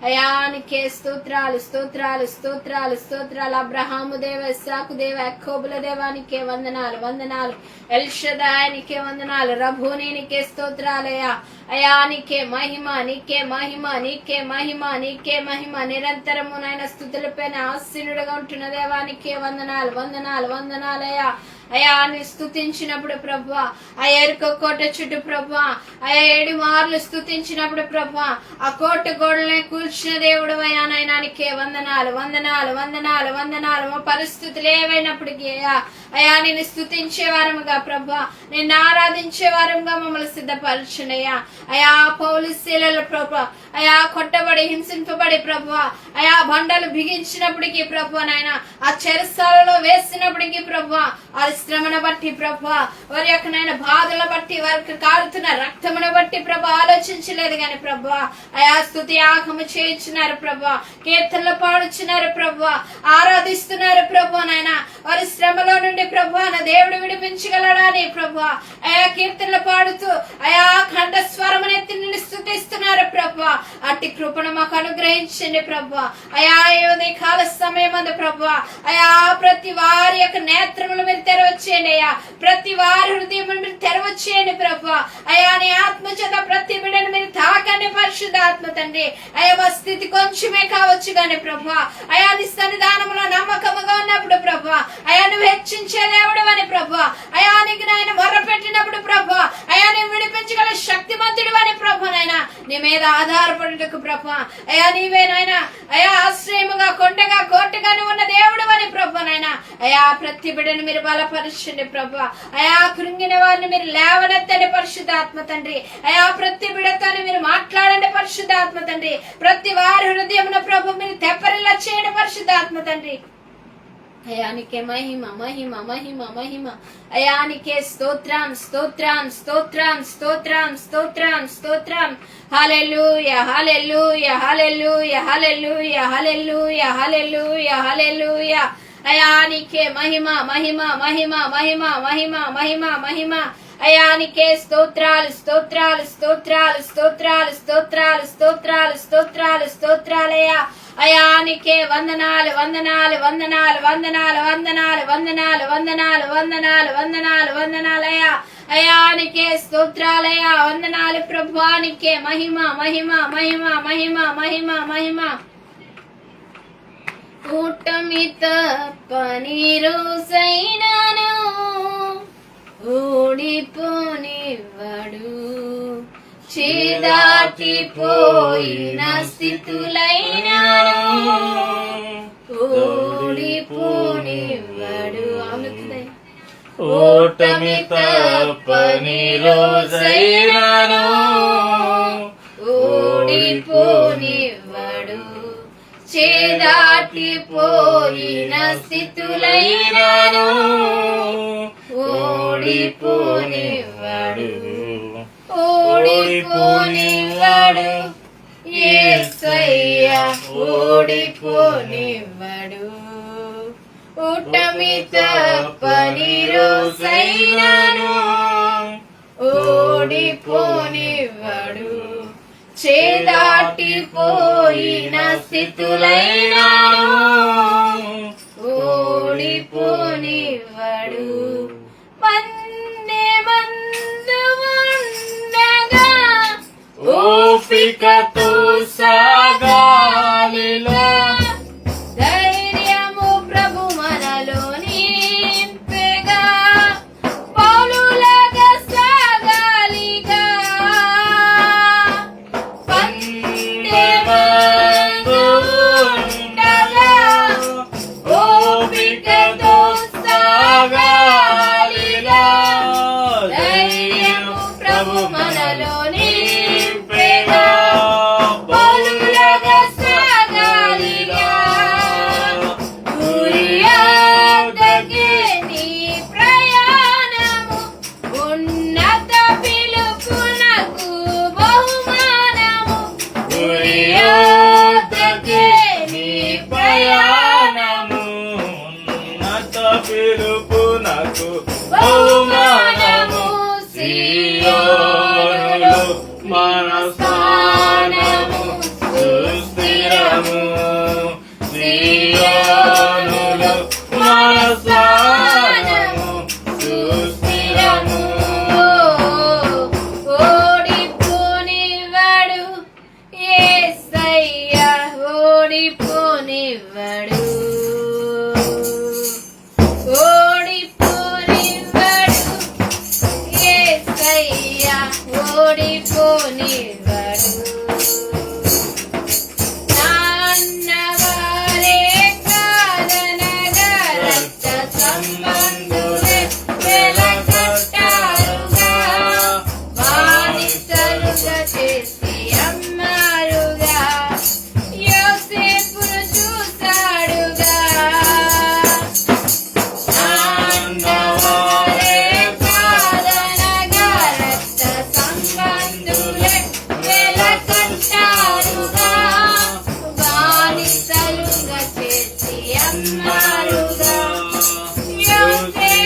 అయానికే స్తోత్రాలు స్తోత్రాలు స్తోత్రాలు స్తోత్రాలు. అబ్రహాము దేవ, ఇస్సాకు దేవ, యాకోబుల దేవానికే వందనాలు వందనాలు. ఎల్షదాయానికే వందనాలు. రభూని నీకే స్తోత్రాలయ. అయానికే మహిమ నీకే మహిమ నీకే మహిమ నీకే మహిమ. నిరంతరము నాయన స్తుతులపైన ఆసీనుడుగా ఉంటున్న దేవానికే వందనాలు వందనాలు వందనాలయ. అయాన్ని స్తుతించినప్పుడు ప్రభువా, ఆ ఎరుక కోట చుట్టూ ప్రభువా, ఆ 7 మార్లు స్తుతించినప్పుడు ప్రభువా, ఆ కోట గోడలే కూల్చిన దేవుడు అయ్యా నాయనానికే వందనాలు వందనాలు వందనాలు వందనాలు. మా పరిస్థితులు ఏవైనప్పటికీ అయా నేను స్తుతించే వారముగా ప్రభువా, నిన్ను ఆరాధించే వారముగా మమ్మల్ని సిద్ధపరచునయ్యా. అయా పౌలు శీలలు ప్రభువా, అయా కొట్టబడి హింసింపబడి ప్రభువా, అయా బండలు బిగించినప్పటికీ ప్రభువా నాయన, ఆ చెరసాలలో వేసినప్పటికీ ప్రభువా, ఆ శ్రమను బట్టి ప్రభువా, వారి యొక్క నాయన బాధల బట్టి, వారికి కారుతున్న రక్తమును బట్టి ప్రభా ఆలోచించలేదు గాని ప్రభువా, అయా స్తుతి యాగము చేయించున్నారు ప్రభువా, కీర్తనలు పాడుచున్నారు ప్రభువా, ఆరాధిస్తున్నారు ప్రభువా నాయన. వారి శ్రమలో నుండి నుండి ప్రభా నా దేవుడు విడిపించగలడని ప్రభా అయా కీర్తనలు పాడుతూ అయా ఖండ స్వరమునెత్తి నిన్ను స్తుతిస్తున్నారు ప్రభా. అట్టి కృపను మాకు అనుగ్రహించండి ప్రభా. అయా ఈ కాల సమయం అందు ప్రభా అయా ప్రతి వారి యొక్క నేత్రములు మీరు తెరవచ్చేయండి అయ్యా. ప్రతి వారి హృదయములు మీరు తెరవచ్చేయండి ప్రభా. అయా నీ ఆత్మ చేత ప్రతి బిడ్డను మీరు తాకండి పరిశుద్ధాత్మ తండ్రి. అయా మా స్థితి కొంచెమే కావచ్చు కానీ ప్రభా అయా నీ సన్నిధానములో నమ్మకముగా ఉన్నప్పుడు ప్రభా అయా నువ్వు హెచ్చించే దేవుడు అని ప్రభా అయా నీకు నాయన మొర్ర పెట్టినప్పుడు ప్రభా అయా నువ్వు విడిపించగల శక్తిమంతుడు అని ప్రభా నాయన నీ మీద ఆధారపడుటకు ప్రభా అయా నీవే నాయన అయా ఆశ్రయముగా కొండగా కోటగా నువ్వు ఉన్న దేవుడు అని ప్రభా నాయన అయా ప్రతి బిడ్డను మీరు బలపరచండి ప్రభా. అయా కృంగిన వారిని మీరు లేవనెత్తండి పరిశుద్ధాత్మ తండ్రి. అయా ప్రతి బిడ్డతో మీరు మాట్లాడండి పరిశుద్ధాత్మ తండ్రి. ప్రతి వారి హృదయమున ప్రభు మీరు తెప్పరిల్లా చేయండి పరిశుద్ధాత్మ తండ్రి. అయానికే మహిమ మహిమ మహిమ మహిమ. అయానికే స్తోత్రం స్తోత్రం స్తోత్రం స్తోత్రం స్తోత్రం స్తోత్రం. హల్లెలూయా హల్లెలూయా హల్లెలూయా హల్లెలూయా హల్లెలూయా హల్లెలూయా హల్లెలూయా. అయానికే మహిమ మహిమ మహిమ మహిమ మహిమ మహిమ మహిమ. అయానికే స్తోత్రాలు స్తోత్రాలు స్తోత్రాలు స్తోత్రాలు స్తోత్రాలు స్తోత్రాలు స్తోత్రాలు స్తోత్రాలయ్యా. అయానికే వందనాలు వందనాలు వందనాలు వందనాలు వందనాలు వందనాలు వందనాలు వందనాలు వందనాలు వందనాలయ్యా. అయానికే స్తోత్రాలయ్యా వందనాలు ప్రభువానికే మహిమ మహిమ మహిమ మహిమ మహిమ మహిమ. కూటమి తప్పని రోజైనాను ఓడిపోనివ్వడు, చేదాటిపోయిన స్థితులైనాను ఓడిపోనివ్వడు. ఓటమి తప్పని రోజైనాను ఓడిపోనివ్వడు, చేదాటిపోయిన స్థితులైనాను ఓడిపోనివ్వడు, ఓడిపోనివ్వడు యేసయ్యా ఓడిపోనివ్వడు. ఓటమి తప్పని రోజైనాను ఓడిపోనివ్వడు, చేదాటిపోయిన స్థితులైనాను ఓడిపోనివ్వడు. పందెమందు ఉండగా ఓపికతో సాగాలిలో ధైర్యము ప్రభు మనలో నింపెగా పౌలులాగా సాగాలిగా. పందెమందు ఉండగా ఓపికతో సాగాలిగా ధైర్యము ప్రభు మనలో నింపెగా పౌలులాగా సాగాలిగా. గురియొద్దకే నీ ప్రయాణము, ఉన్నత పిలుపునకు బహుమానము. గురియొద్దకే నీ ప్రయాణము, ఉన్నత పిలుపునకు బహుమానము. సియోనులో మన స్థానము సుస్థిరము, సియోనులో మన స్థానము సుస్థిరము. ఓడిపోనివ్వడు యేసయ్యా ఓడిపోనివ్వడు, ఓడిపోనివ్వడు యేసయ్యా ఓడిపోనివ్వడు. నాన్నవారే కాదనగా రక్త సంబంధులే వెలకట్టారుగా, బానిసలుగా చేసి అమ్మారుగా, యోసేపును చూశాడుగా. నాన్నవారే కాదనగా రక్త సంబంధులే వెలకట్టారుగా, బానిసలుగా చేసి అమ్మారుగా, యోసేపును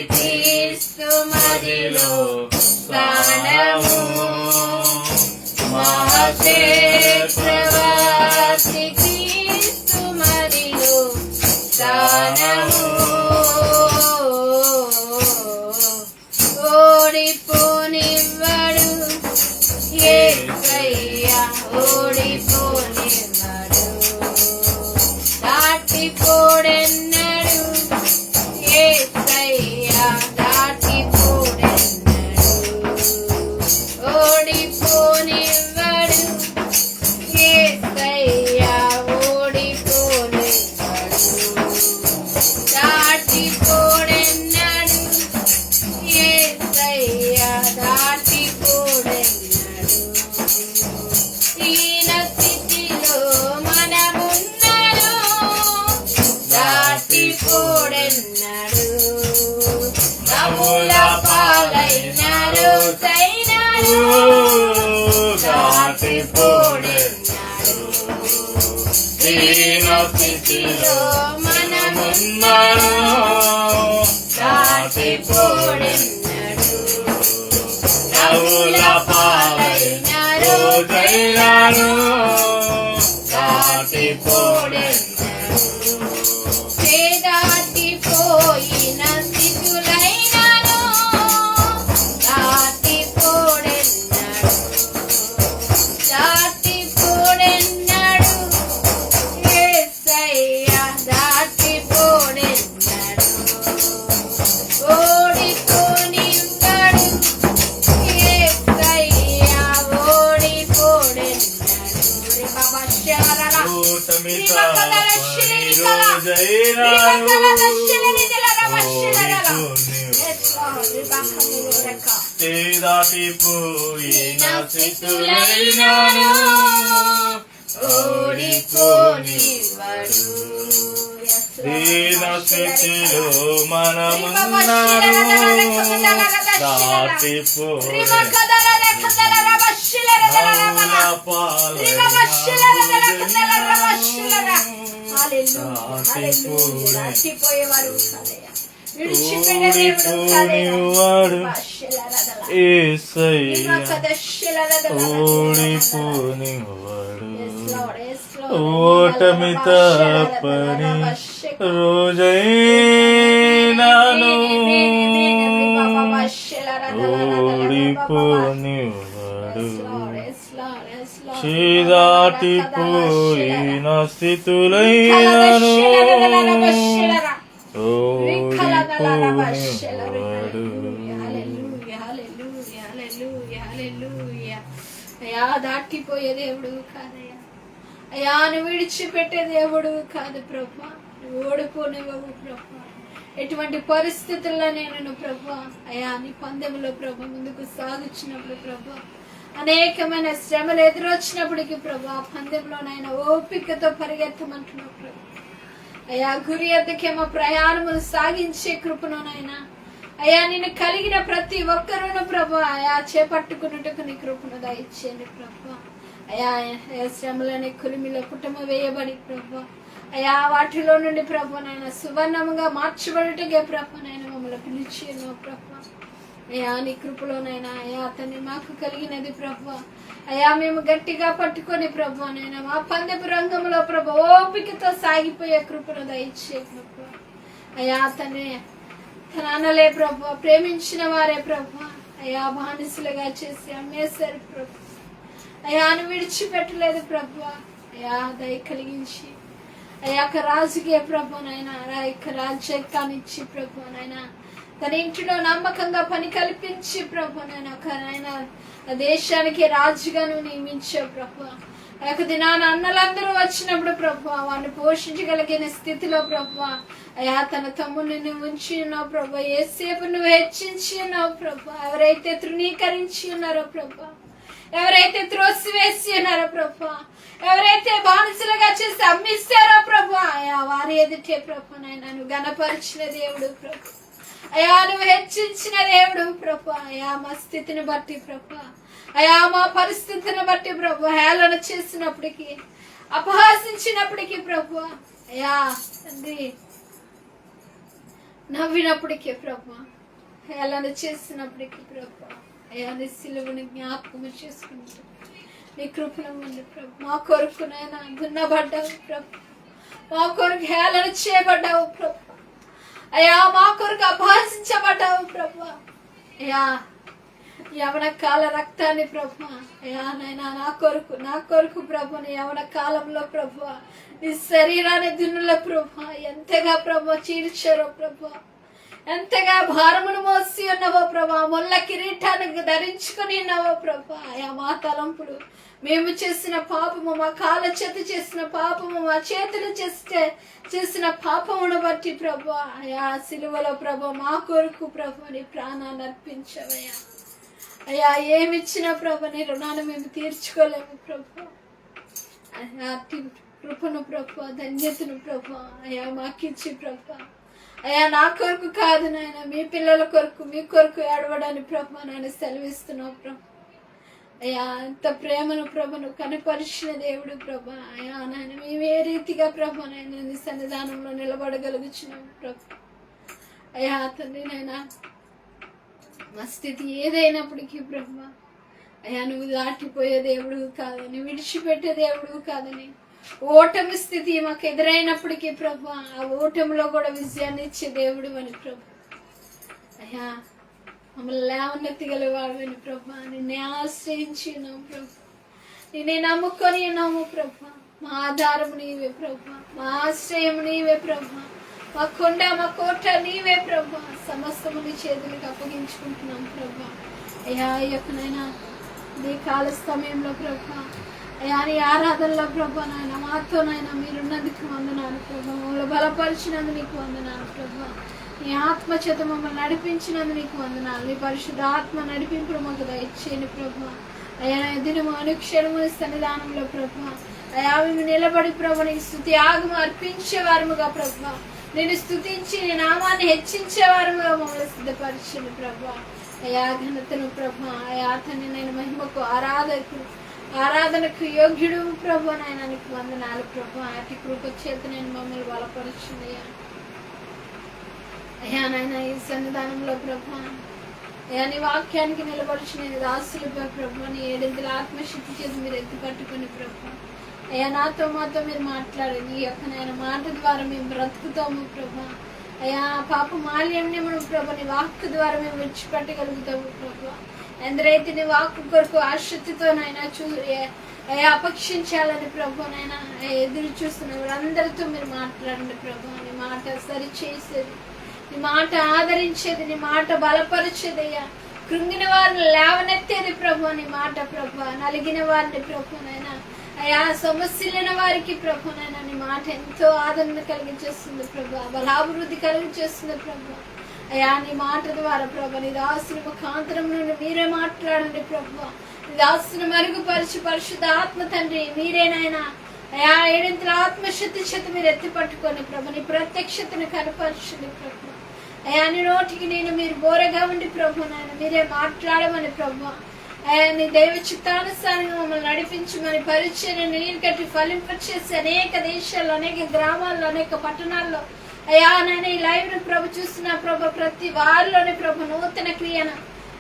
క్రీస్తు మదిలో స్థానము మహాక్షేత్రవాసి క్రీస్తు మదిలో స్థానము ఓడిపోనివ్వడు యేసయ్యా ఓడిపోనివ్వడు దాటిపోడెన్నడు యేసయ్యా దాటిపోడెన్నడు ఓడిపోనివ్వడు యేసయ్యా ఓడిపోనివ్వడు దాటిపోడెన్నడు యేసయ్యా దాటిపోడెన్నడు దీన స్థితిలో మనమున్నను దాటిపోడెన్నడు నముల పాలైన రోజైనను దాటిపోడెన్నడు దీన స్థితిలో మనమున్నను దాటిపోడెన్నడు నముల పాలైన రోజైనను దాటిపోడెన్నడు దాటిపోయిన స్థితులైనను దాటిపోడెన్నడు దాటిపోడెన్నడు యేసయ్యా దాటిపోడెన్నడు ఓడిపోనివ్వడు యేసయ్యా ఓడిపోడెన్నడు రే బాబా శరరా దాటిపోయిన స్థితులైనను ఓడిపోనివ్వడు దీన స్థితిలో మనమున్నాను ఓడిపోనివాడు యేసయ్యా ఓడిపోనివాడు ఓటమి తప్పని రోజైనాను ఓడిపోనివాడు దాటిపోయిన స్థితులైనను ఓడిపోనివాడు అయ్యా దాటిపోయే దేవుడు కాదయ్యా అయ్యా నువ్వు విడిచిపెట్టే దేవుడు కాదు ప్రభా నువ్వు ఓడిపోనివ్వవు ప్రభా ఎటువంటి పరిస్థితుల్లో నేను ప్రభా అయ్యా నీ పందెంలో ప్రభా ముందుకు సాగుచ్చినప్పుడు ప్రభా అనేకమైన శ్రమలు ఎదురొచ్చినప్పటికీ ప్రభా పందెంలోనైనా ఓపికతో పరిగెత్తమంటున్నావు ప్రభా అయ్యా గురి ఎద్దకేమో ప్రయాణములు సాగించే కృపణనైనా అయ్యా నిన్ను కలిగిన ప్రతి ఒక్కరును ప్రభా అయా చేపట్టుకున్నట్టుకు నీ కృపను దయచేయండి ప్రభా అయా శ్రమలని కురిమిలో కుటుంబ వేయబడి ప్రభా అయా వాటిలో నుండి ప్రభా నాయన సువర్ణముగా మార్చబడుటకే ప్రభా నాయన మమ్మల్ని పిలిచేను ప్రభా అయా నీ కృపలోనైనా అయా అతన్ని మాకు కలిగినది ప్రభా అయా మేము గట్టిగా పట్టుకొని ప్రభా నైనా మా పందెపు రంగంలో ప్రభా ఓపికతో సాగిపోయే కృపను దయచే ప్రభా అయా అతన్ని తన అన్నలే ప్రభా ప్రేమించిన వారే ప్రభా అయా బానిసలుగా చేసి అమ్మేశారు ప్రభా అయాను విడిచిపెట్టలేదు ప్రభా అయా దయ కలిగించి అయాక రాజుకే ప్రభునైనా ఆ యొక్క రాజ్యాన్నిచ్చి ప్రభునైనా తన ఇంటిలో నమ్మకంగా పని కల్పించి ప్రభునైనా ఒకనైనా ఆ దేశానికి రాజుగా నువ్వు నియమించావు ప్రభు ఆ యొక్క దినాన అన్నలందరూ వచ్చినప్పుడు ప్రభు వాడిని పోషించగలిగిన స్థితిలో ప్రభు అయా తన తమ్ముడిని నువ్వు ఉంచి ఉన్నావు ప్రభు ఏసేపు నువ్వు హెచ్చించి ఉన్నావు ప్రభు ఎవరైతే తృణీకరించి ఉన్నారో ప్రభు ఎవరైతే త్రోసివేసి ఉన్నారో ప్రభు ఎవరైతే బానిసలుగా చేసి అమ్మిస్తారో ప్రభు అయా వారి ఎదుటే ప్రభు నైనా నువ్వు గణపరిచిన దేవుడు ప్రభు అయా నువ్వు హెచ్చించిన దేవుడు ప్రభు అయా మా స్థితిని బట్టి ప్రభు అయా మా పరిస్థితిని బట్టి ప్రభు హేళన చేసినప్పటికీ అపహాసించినప్పటికీ ప్రభు అయా తండ్రి నవ్వినప్పటికీ ప్రభా, హేళన చేసినప్పటికీ ప్రభా, అయా నీ సిలువని జ్ఞాపకం చేసుకుంటూ నీ కృపలో ఉంది ప్రభు. మా కొరకు నాయన దున్నబడ్డావు ప్రభు, మా కొరకు హేళన చేయబడ్డావు ప్రభు, అయ్యా మా కొరకు అపహసించబడ్డావు ప్రభు. అయ్యా యవన కాల రక్తాన్ని ప్రభు, అయ్యా నాయన నా కొరకు ప్రభు, నీ యవన కాలంలో ప్రభు నీ శరీరాన్ని దున్నుల ప్రభు ఎంతగా ప్రభు చీల్చారో ప్రభు, ఎంతగా భారమును మోసి ఉన్నావో ప్రభా, ముళ్ళ కిరీటానికి ధరించుకుని ఉన్నావో ప్రభా. అయా మా తలంపుడు, మేము చేసిన పాపము, మా కాళ్ళ చేత చేసిన పాపము, మా చేతులు చేసిన పాపమును బట్టి ప్రభా, అయా సిలువలో ప్రభా మా కొరకు ప్రభు నీ ప్రాణాన్ని అర్పించవయ్యా. అయ్యా ఏమిచ్చినా ప్రభు నీ రుణాన్ని మేము తీర్చుకోలేము ప్రభు. అయా కృపను ప్రభు, ధన్యతను ప్రభు అయా మాకిచ్చి ప్రభు, అయ్యా నా కొరకు కాదు నాయన, మీ పిల్లల కొరకు, మీ కొరకు ఏడవడానికి ప్రభు నాయన సెలవిస్తున్నావు ప్రభు. అయ్యా ఎంత ప్రేమను ప్రభును కనపరిచిన దేవుడు ప్రభు. అయ్యా నాయన మేము ఏ రీతిగా ప్రభు నాయన నీ సన్నిధానంలో నిలబడగలుగుచున్నాము ప్రభు. అయ్యా తండ్రి నాయన మా స్థితి ఏదైనప్పటికీ ప్రభు, అయ్యా నువ్వు దాటిపోయే దేవుడు కాదని, విడిచిపెట్టే దేవుడు కాదని, ఓటమి స్థితి మాకు ఎదురైనప్పటికీ ప్రభు ఆ ఓటమిలో కూడా విజయాన్ని ఇచ్చే దేవుడు అని ప్రభు. అయ్యా మమ్మల్ని లేవనెత్తగలవాడని ప్రభు, నిన్నే ఆశ్రయించి ఉన్నాము ప్రభు, నిన్నే నమ్ముకొని ఉన్నాము ప్రభు. మా ఆధారము నీవే ప్రభు, మా ఆశ్రయం నీవే ప్రభు, మా కొండ మా కోట నీవే ప్రభు. సమస్తము నీ చేతులకు అప్పగించుకుంటున్నాం ప్రభు. అయ్యా ఈ యొక్కనైనా నీ కాల సమయంలో ప్రభు, అయ్యా నీ ఆరాధనలో ప్రభు నాయన మాతోనైనా మీరున్నందుకు వందనాలు ప్రభు, మమ్మల్ని బలపరిచినందుకు నీకు వందనాలు ప్రభు, నీ ఆత్మ చేత మమ్మల్ని నడిపించినందుకు నీకు వందనాలు. నీ పరిశుద్ధ ఆత్మ నడిపింపుడు మాకు దయచేయండి ప్రభు. అయ్యా దినము అనుక్షణము సన్నిధానంలో ప్రభు, అయ్యా మేము నిలబడి ప్రభు నీకు స్తుతి ఆగము అర్పించేవారముగా ప్రభు, నేను స్తుతించి నీ నామాన్ని హెచ్చించేవారముగా మమ్మల్ని సిద్ధపరిచింది ప్రభు. అయ్యా ఘనతను ప్రభు, అయ్యా తండ్రి నేను మహిమకు ఆరాధనకు యోగ్యుడు ప్రభు నాయన నీకు వందనాలు ప్రభు. అతి కృప చేత నేను మమ్మల్ని బలపరుచుంది అయ్యా నాయన ఈ సన్నిధానంలో ప్రభు, అయ్యా నీ వాక్యానికి నిలబడిచిన దాసులు ప్రభు, నీ ఏడింతల ఆత్మశక్తి చేతి మీరు ఎత్తి పట్టుకుని ప్రభు, అయ్యా నాతో మాతో మీరు మాట్లాడండి. ఈ యొక్క నాయన మాట ద్వారా మేము బ్రతుకుతాము ప్రభు. అయ్యా పాప మాల్యంని మనం ప్రభు నీ వాక్కు ద్వారా మేము విడిచిపెట్టగలుగుతాము ప్రభు. ఎందరైతే నీ వాక్కు కొరకు ఆసక్తితోనైనా అయ్యా అపేక్షించాలని ప్రభునైనా ఎదురు చూస్తున్న వాళ్ళందరితో మీరు మాట్లాడండి ప్రభు. నీ మాట సరి చేసేది, నీ మాట ఆదరించేది, నీ మాట బలపరిచేది అయ్యా. కృంగిన వారిని లేవనెత్తేది ప్రభు నీ మాట ప్రభు. నలిగిన వారిని ప్రభునైనా అయ్యా సమస్యలైన వారికి ప్రభునైనా నీ మాట ఎంతో ఆదరణ కలిగించేస్తుంది ప్రభు, బలాభివృద్ధి కలిగించేస్తుంది ప్రభు. అయ్యా నీ మాట ద్వారా ప్రభు నీ దాసుని ముఖాంతరం నుండి మీరే మాట్లాడండి ప్రభు. నీ దాసుని మరుగుపరిచి పరిశుద్ధ ఆత్మ తండ్రి మీరేనైనా అయ్యా ఏడింతల ఆత్మశక్తి చేత మీరు ఎత్తి పట్టుకొని ప్రభు నీ ప్రత్యక్షతను కనపరచండి ప్రభు. అయ్యా నీ నోటికి నేను మీరు బోరగా ఉండి ప్రభు నాయన మీరే మాట్లాడమని ప్రభు. అయ్యా నీ దైవ చిత్తానుసారంగా మమ్మల్ని నడిపించమని పరిచయం నీరు కట్టి ఫలింపచేసి అనేక దేశాల్లో, అనేక గ్రామాల్లో, అనేక పట్టణాల్లో అయ్యా నాయన ఈ లైవ్ ను ప్రభు చూస్తున్న ప్రభు ప్రతి వారిలోని ప్రభు నూతన క్రియను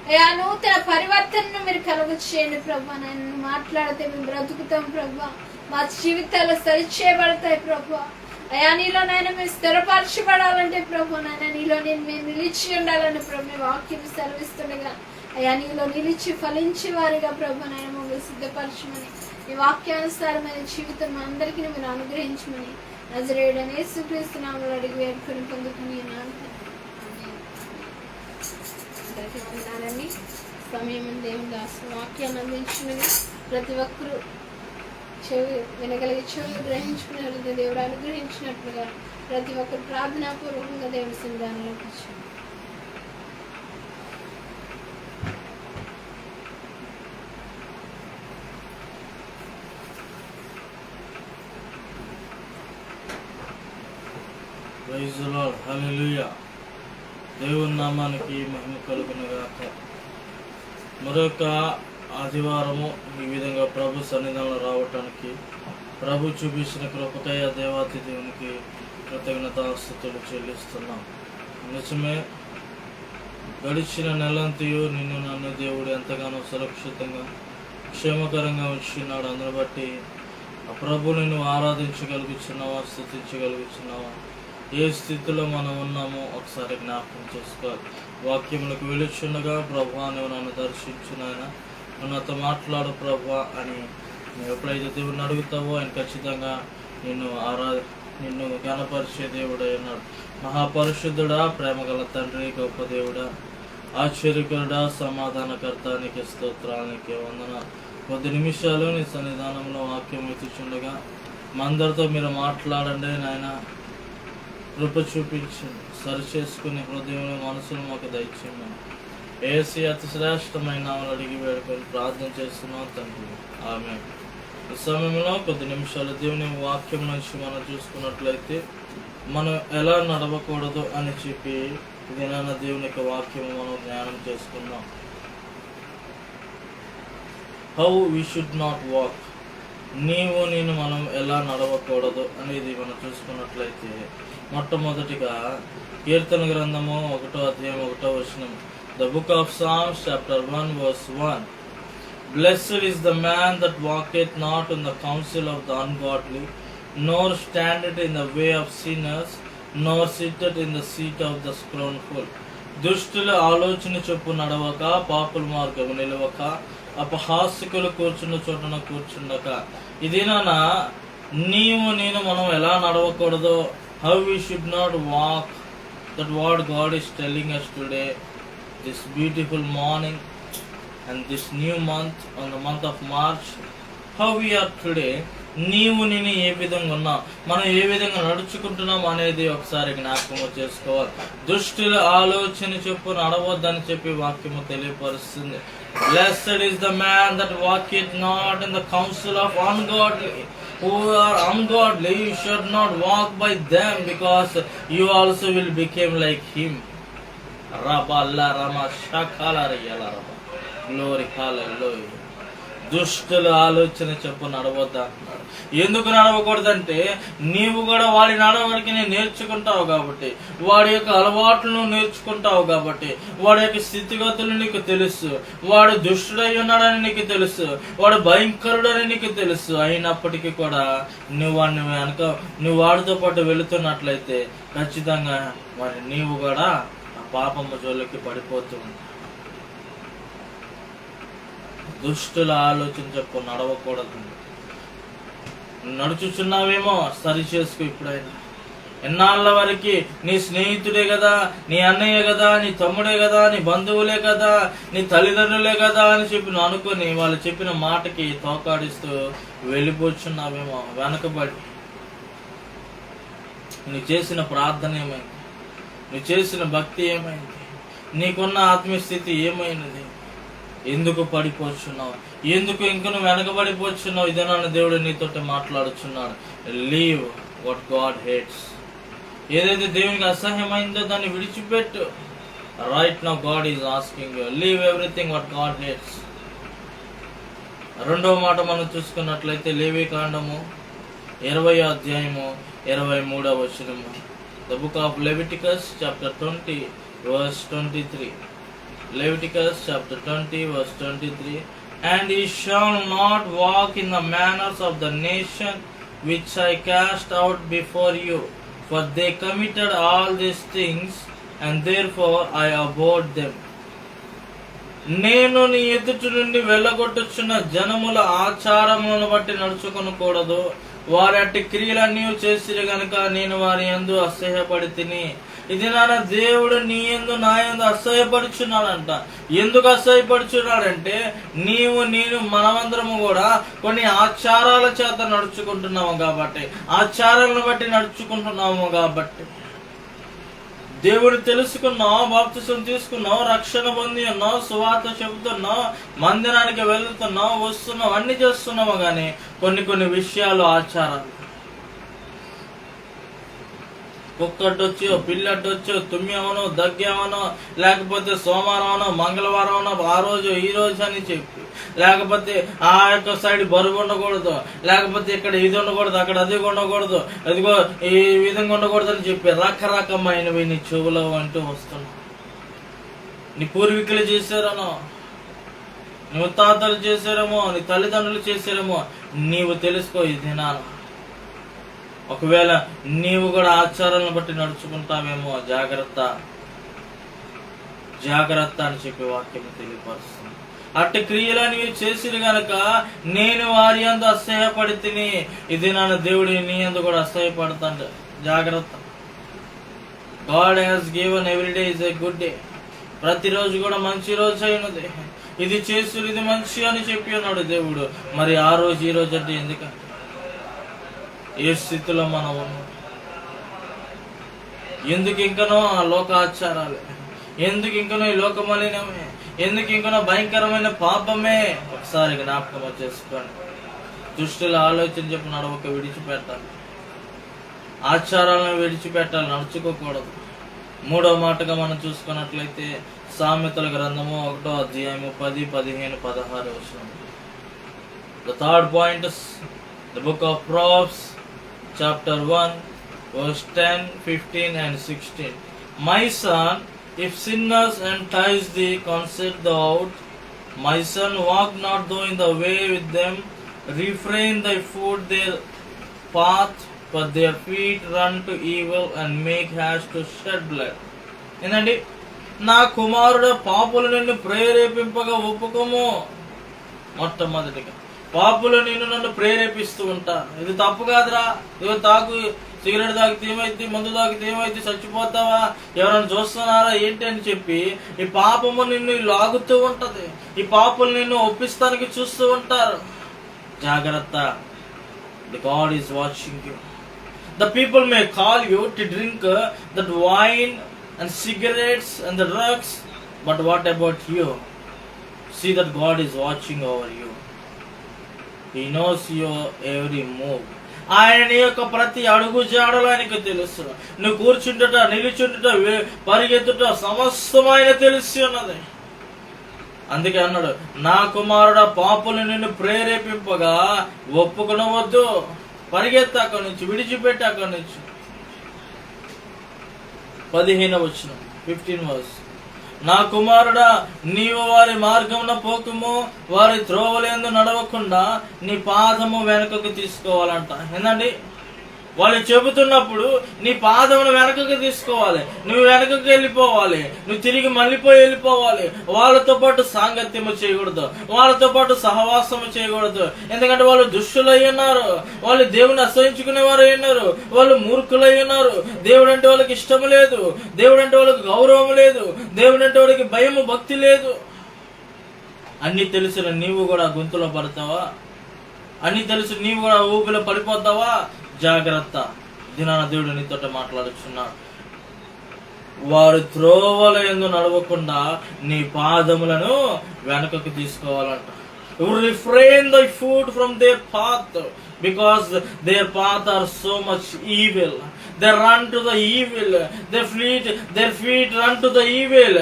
అయ్యా నూతన పరివర్తనను మీరు కలుగు చేయండి ప్రభు. నేను మాట్లాడితే మేము బ్రతుకుతాం ప్రభు, మా జీవితాలు సరిచేయబడతాయి ప్రభు. అయ్యా నీలోనైనా మేము స్థిరపరచబడాలంటే ప్రభు నాయన నీలో నేను మేము నిలిచి ఉండాలని ప్రభు మీ వాక్యం సెలవిస్తుండగా అయ్యా నీలో నిలిచి ఫలించే వారిగా ప్రభు నాయన మమ్మల్ని సిద్ధపరచమని, ఈ వాక్యానుసారమైన జీవితం అందరికీ మీరు అనుగ్రహించమని నజరేయుడైన యేసుక్రీస్తు నామములో అడిగి వేడుకొని పొందుకుని అందరికీ వందనాలండి. సమయం దేవుని దాసు వాక్యాన్ని అందించినది ప్రతి ఒక్కరూ చెవి వినగలిగే చెవులు గ్రహించుకునే దేవుడు అనుగ్రహించినట్లుగా ప్రతి ఒక్కరు ప్రార్థనాపూర్వకంగా దేవుడి సన్నిధానంలోకి వచ్చారు. ప్రైజ్ ది లార్డ్, హల్లెలూయా. దేవుని నామానికి మహిమ కలుగునుగాక. మరొక ఆదివారము ఈ విధంగా ప్రభు సన్నిధానంలో రావటానికి ప్రభు చూపించిన కృపకై దేవాతి దేవునికి కృతజ్ఞతాస్తుతులు చెల్లిస్తున్నాం. నిజమే, గడిచిన నెలంతయు నిన్ను నన్ను దేవుడు ఎంతగానో సురక్షితంగా క్షేమకరంగా ఉంచున్నాడు. అందును బట్టి ఆ ప్రభుని నువ్వు ఆరాధించగలుగుతున్నావా, స్తుతించగలుగుతున్నావా? ఏ స్థితిలో మనం ఉన్నామో ఒకసారి జ్ఞాపకం చేసుకోవాలి. వాక్యములకు వెలుచుండగా ప్రభువా నువ్వు నన్ను దర్శించు నాయన, నువ్వు నాతో మాట్లాడు ప్రభువా అని నువ్వు ఎప్పుడైతే దేవుడిని అడుగుతావో ఆయన ఖచ్చితంగా నిన్ను ఘనపరిచే దేవుడు అన్నాడు. మహాపరిశుద్ధుడా, ప్రేమగల తండ్రి, గొప్ప దేవుడా, ఆశ్చర్యకరుడా, సమాధానకర్త, నీకు స్తోత్రానికి వందన. కొద్ది నిమిషాలు నీ సన్నిధానంలో వాక్యం ఎత్తుచుండగా మా అందరితో మీరు మాట్లాడండి నాయన. కృప చూపించండి, సరిచేసుకుని హృదయంలో మనసును మాకు దయచేయండి. ఏసీ అతి శ్రేష్టమైన అడిగి వేడుకొని ప్రార్థన చేస్తున్నాం తండ్రి, ఆమె. ఈ సమయంలో కొద్ది నిమిషాలు దేవుని వాక్యం నుంచి మనం చూసుకున్నట్లయితే మనం ఎలా నడవకూడదు అని చెప్పి ఇది నాన్న దేవుని యొక్క వాక్యం మనం జ్ఞానం చేసుకున్నాం. How we should not walk, నీవు నేను మనం ఎలా నడవకూడదు అనేది మనం చూసుకున్నట్లయితే మొట్టమొదటిగా కీర్తన గ్రంథము 1వ అధ్యాయం 1వ వచనం, the book of Psalms chapter 1 verse 1. Blessed is the man that walketh not in the counsel of the ungodly, nor standeth in the way of sinners, nor sitteth in the seat of the scornful. దుష్టుల ఆలోచన చొప్పు నడవక, పాపుల మార్గము నిలవక, అపహాస్యకులు కూర్చున్న చోటన కూర్చుండక. ఇదేనా నీవు నేను మనం ఎలా నడవకూడదో, how we should not walk, that what God is telling us today, this beautiful morning and this new month, on the month of March, how we are today. నీవు నేను ఏ విధంగా ఉన్నా, మనం ఏ విధంగా నడుచుకుంటున్నాం అనేది ఒకసారి జ్ఞాపకము చేసుకోవాలి. దుష్టుల ఆలోచన చెప్పు నడవద్దని చెప్పి వాక్యము తెలియపరుస్తుంది. Blessed is the man that walketh not in the counsel of ungodly. Who are ungodly, you should not walk by them, because you also will become like him. Raballa Rama Shakala Riyala Rama. Glory, hallelujah. దుష్టుల ఆలోచన చెప్పు నడవద్దా. ఎందుకు నడవకూడదంటే నీవు కూడా వాడి నడవడికి నేర్చుకుంటావు కాబట్టి, వాడి యొక్క అలవాట్లను నేర్చుకుంటావు కాబట్టి, వాడి యొక్క స్థితిగతులు నీకు తెలుసు. వాడు దుష్టుడై ఉన్నాడని నీకు తెలుసు, వాడు భయంకరుడని నీకు తెలుసు. అయినప్పటికీ కూడా నువ్వు వాడితో పాటు వెళుతున్నట్లయితే ఖచ్చితంగా మరి నీవు కూడా ఆ పాపమ్మ జోలికి పడిపోతుంది. దుష్టుల ఆలోచన చెప్పు నడవకూడదు. నడుచుచున్నావేమో సరి చేసుకో. ఇప్పుడైనా ఎన్నాళ్ళ వరకు నీ స్నేహితుడే కదా, నీ అన్నయ్య కదా, నీ తమ్ముడే కదా, నీ బంధువులే కదా, నీ తల్లిదండ్రులే కదా అని చెప్పి నువ్వు అనుకుని వాళ్ళు చెప్పిన మాటకి తోకాడిస్తూ వెళ్ళిపోచున్నావేమో వెనకబడి. నువ్వు చేసిన ప్రార్థన ఏమైంది? నువ్వు చేసిన భక్తి ఏమైంది? నీకున్న ఆత్మీయ స్థితి ఏమైనది? ఎందుకు పడిపోచున్నావు? ఎందుకు ఇంక నువ్వు వెనకబడిపోచున్నావు? ఇదే నన్ను దేవుడు నీతో మాట్లాడుచున్నాడు. Leave what God hates. ఏదైతే దేవునికి అసహ్యమైందో దాన్ని విడిచిపెట్టు. Right now God is asking you, leave everything what God hates. రెండవ మాట మనం చూసుకున్నట్లయితే లేవీకాండము 20వ అధ్యాయము 23వ వచనము, the book of Leviticus chapter 20 verse 23. Leviticus chapter 20 verse 23. And ye shall not walk in the manners of the nation which I cast out before you, for they committed all these things, and therefore I abhorred them. నేను నీ ఎదుటి నుండి వెళ్ళగొట్టుచున్న జనముల ఆచారములను బట్టి నడుచుకొనకూడదు. వారి అట్టి క్రియలన్నీ చేసిరి గనుక నేను వారి యందు అసహ్యపడి తిని. ఇది నాన్న దేవుడు నీ యందు నా యందు అసహ్యపడుచున్నాడంట. ఎందుకు అసహ్యపడుచున్నాడంటే నేను మనమందరము కూడా కొన్ని ఆచారాల చేత నడుచుకుంటున్నాము కాబట్టి, ఆచారాలను బట్టి నడుచుకుంటున్నాము కాబట్టి. దేవుడు తెలుసుకున్నావు, బాప్తిసం తీసుకున్నావు, రక్షణ పొంది ఉన్నావు, సువార్త చెబుతున్నావు, మందిరానికి వెళ్తున్నావు, వస్తున్నావు, అన్ని చేస్తున్నావు. కానీ కొన్ని విషయాలు ఆచారాలు, కుక్కడ్డొచ్చో, పిల్లడ్డొచ్చో, తుమ్మెవనో, దగ్గేవనో, లేకపోతే సోమవారం, మంగళవారం, ఆ రోజు ఈ రోజు అని చెప్పి లేకపోతే ఆ యొక్క సైడ్ బరువు ఉండకూడదు, లేకపోతే ఇక్కడ ఇది ఉండకూడదు, అక్కడ అది ఉండకూడదు, అదిగో ఈ విధంగా ఉండకూడదు అని చెప్పి రకరకమైనవి నీ చెవులో అంటూ వస్తున్నావు. నీ పూర్వీకులు చేశారనో, నీ ముత్తాతలు చేశారేమో, నీ తల్లిదండ్రులు చేశారేమో, నీవు తెలుసుకో ఈ దినాన. ఒకవేళ నీవు కూడా ఆచారాలను బట్టి నడుచుకుంటావేమో, జాగ్రత్త జాగ్రత్త అని చెప్పి వాక్యం తెలియపరుస్తుంది. అట్టి క్రియలని చేసిరు గనక నేను వారి యందు అసహ్యపడి తిని, ఇది నన్ను దేవుడు నీ యందు కూడా అసహ్యపడతాడు. జాగ్రత్త. God has given every day is a good day. ప్రతిరోజు కూడా మంచి రోజు అయినది. ఇది చేస్తుడు, ఇది మంచి అని చెప్పి ఉన్నాడు దేవుడు. మరి ఆ రోజు ఈ రోజు అంటే ఎందుకంటే ఏ స్థితిలో మనం ఉన్నాం? ఎందుకు ఇంకనో ఆ లోకాచారాలే, ఎందుకు ఇంకనో ఈ లోకమలినమే, ఎందుకు ఇంకనో భయంకరమైన పాపమే? ఒకసారి జ్ఞాపకం చేసుకోండి. దుష్టుల ఆలోచన చెప్పి నడవక విడిచిపెట్టాలి, ఆచారాలను విడిచిపెట్టాలి, నడుచుకోకూడదు. మూడవ మాటగా మనం చూసుకున్నట్లయితే సామెతల గ్రంథము 1వ అధ్యాయము 10, 15, 16 వచనం. The third point is the book of Proverbs chapter 1 verse 10, 15 and 16. My son, if sinners entice thee, consider thou out. My son, walk not thou in the way with them. Refrain thy foot their path, for their feet run to evil and make haste to shed blood. ఏంటండి? నా కుమారుడు, పాపులు నిన్ను ప్రేరేపింపగా ఒప్పుకోము. మొట్టమొదటిగా పాపులు నిన్ను నన్ను ప్రేరేపిస్తూ ఉంటారు. ఇది తప్పు కాదురా, ఇవి తాగు, సిగరెట్ తాగితే ఏమైంది, మందు తాగితే ఏమైంది, చచ్చిపోతావా, ఎవరైనా చూస్తున్నారా ఏంటి అని చెప్పి ఈ పాపము నిన్ను లాగుతూ ఉంటది. ఈ పాపులు నిన్ను ఒప్పిస్తానికి చూస్తూ ఉంటారు. జాగ్రత్త. The God is watching you. The people may call you to drink that wine and cigarettes and the drugs, but what about you? See that God is watching over you. He knows your every move. ఆయన నీ యొక్క ప్రతి అడుగు జాడలు ఆయనకు తెలుసు. నువ్వు కూర్చుంటుట, నిలుచుంటుట, పరిగెత్తుట సమస్తమైన తెలిసి ఉన్నది. అందుకే అన్నాడు, నా కుమారుడా, పాపులు నిన్ను ప్రేరేపింపగా ఒప్పుకొనవద్దు. పరిగెత్త అక్కడి నుంచి, విడిచిపెట్టి అక్కడి నుంచి. 15వ వచనం, 15 verse. నా కుమారుడా, నీవు వారి మార్గమున పోకుము, వారి త్రోవలందు నడవకుండా నీ పాదము వెనుకకు తీసుకోవాలంట. ఏందండి? వాళ్ళు చెబుతున్నప్పుడు నీ పాదమును వెనకకు తీసుకోవాలి, నువ్వు వెనకకు వెళ్ళిపోవాలి, నువ్వు తిరిగి వెళ్ళిపోవాలి. వాళ్ళతో పాటు సాంగత్యము చేయకూడదు, వాళ్ళతో పాటు సహవాసము చేయకూడదు. ఎందుకంటే వాళ్ళు దుష్టులై ఉన్నారు, వాళ్ళు దేవుని అసహించుకునే వారు ఉన్నారు, వాళ్ళు మూర్ఖులై ఉన్నారు. దేవుడు అంటే వాళ్ళకి ఇష్టం లేదు, దేవుడు అంటే వాళ్ళకి గౌరవం లేదు, దేవుడు అంటే వాళ్ళకి భయము, భక్తి లేదు. అన్ని తెలిసిన నీవు కూడా గుంతులో పడతావా? అన్ని తెలిసి నీవు కూడా ఊపిలో పడిపోతావా? జాగ్రత్త. దినాన దేవుడు నీతో మాట్లాడుచున్నాడు. వారు త్రోవల యందు నడవకుండా నీ పాదములను వెనకకు తీసుకోవాలంట. Refrain thy foot from their path, because their path are so much evil. They run to the evil. Their feet run to the evil.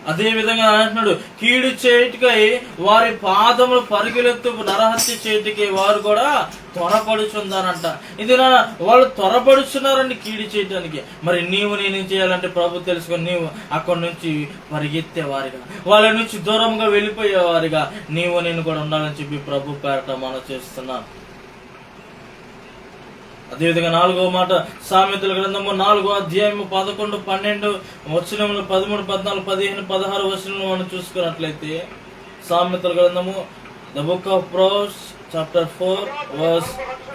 అదే విధంగా అంటున్నాడు, కీడు చేయుటకై వారి పాదములు పరుగులెత్తు, నరహత్య చేయుటకై వారు కూడా త్వరపడుచున్నారంట. ఇది వాళ్ళు త్వరపడుచున్నారండి కీడు చేయడానికి. మరి నీవు నేనేం చేయాలంటే ప్రభు తెలుసుకొని నీవు అక్కడి నుంచి పరిగెత్తేవారిగా, వాళ్ళ నుంచి దూరంగా వెళ్ళిపోయేవారిగా నీవు నేను కూడా ఉండాలని చెప్పి ప్రభు పేరట మనం చేస్తున్నాం. అదేవిధంగా 4వ మాట, సామెతల గ్రంథము 4వ అధ్యాయము 11, 12 వచనములు, 13, 14, 15, 16 వచనములు మనం చూసుకున్నట్లయితే సామెతల గ్రంథము the book of Proverbs chapter 4 verse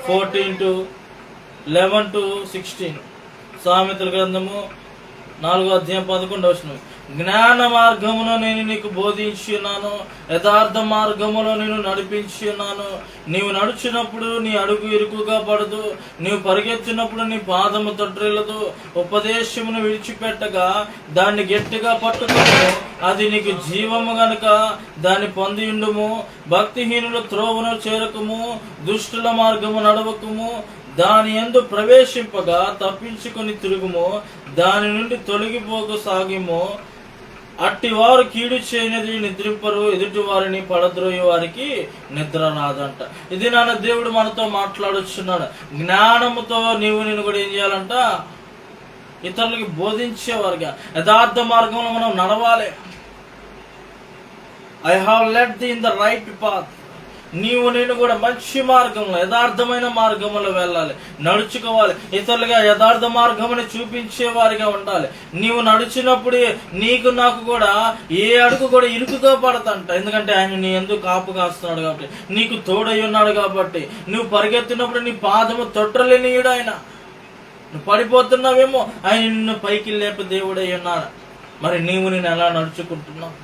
14 to 11 to 16. సామెతల గ్రంథము 4వ అధ్యాయం 11వ వచనం. జ్ఞాన మార్గమును నేను నీకు బోధించి ఉన్నాను, యథార్థ మార్గములో నేను నడిపించి ఉన్నాను. నీవు నడుచున్నప్పుడు నీ అడుగు ఇరుకుగా పడదు, నీవు పరిగెత్తినప్పుడు నీ పాదము తొట్టిల్లదు. ఉపదేశమును విడిచిపెట్టగా దాన్ని గట్టిగా పట్టుకును, అది నీకు జీవము గనుక దాన్ని పొందియుండుము. భక్తిహీనుల త్రోవను చేరకుము, దుష్టుల మార్గము నడవకుము. దాని యందు ప్రవేశింపగా తప్పించుకొని తిరుగుము, దాని నుండి తొలగిపోక సాగిము. అట్టి వారు కీడు చేయనిది నిద్రింపరు, ఎదుటి వారిని పడద్రోయి వారికి నిద్ర రాదంట. ఇది నాన్న దేవుడు మనతో మాట్లాడుచున్నాడు. జ్ఞానముతో నేను కూడా ఏం చేయాలంట? ఇతరులకి బోధించేవారుగా యథార్థ మార్గంలో మనం నడవాలి. I have led thee in the right path. నేను కూడా మంచి మార్గంలో, యథార్థమైన మార్గంలో వెళ్ళాలి, నడుచుకోవాలి. ఇతరులుగా యథార్థ మార్గముని చూపించే వారిగా ఉండాలి. నీవు నడిచినప్పుడే నీకు నాకు కూడా ఏ అడుగు కూడా ఇరుకుగా పడతంట. ఎందుకంటే ఆయన నీ ఎందుకు కాపు కాస్తున్నాడు కాబట్టి, నీకు తోడై ఉన్నాడు కాబట్టి. నువ్వు పరిగెత్తినప్పుడు నీ పాదము తొట్టలేనియుడు ఆయన. నువ్వు పడిపోతున్నావేమో, ఆయన నిన్ను పైకి లేప దేవుడై ఉన్నాడు. మరి నీవు నేను ఎలా నడుచుకుంటున్నావు?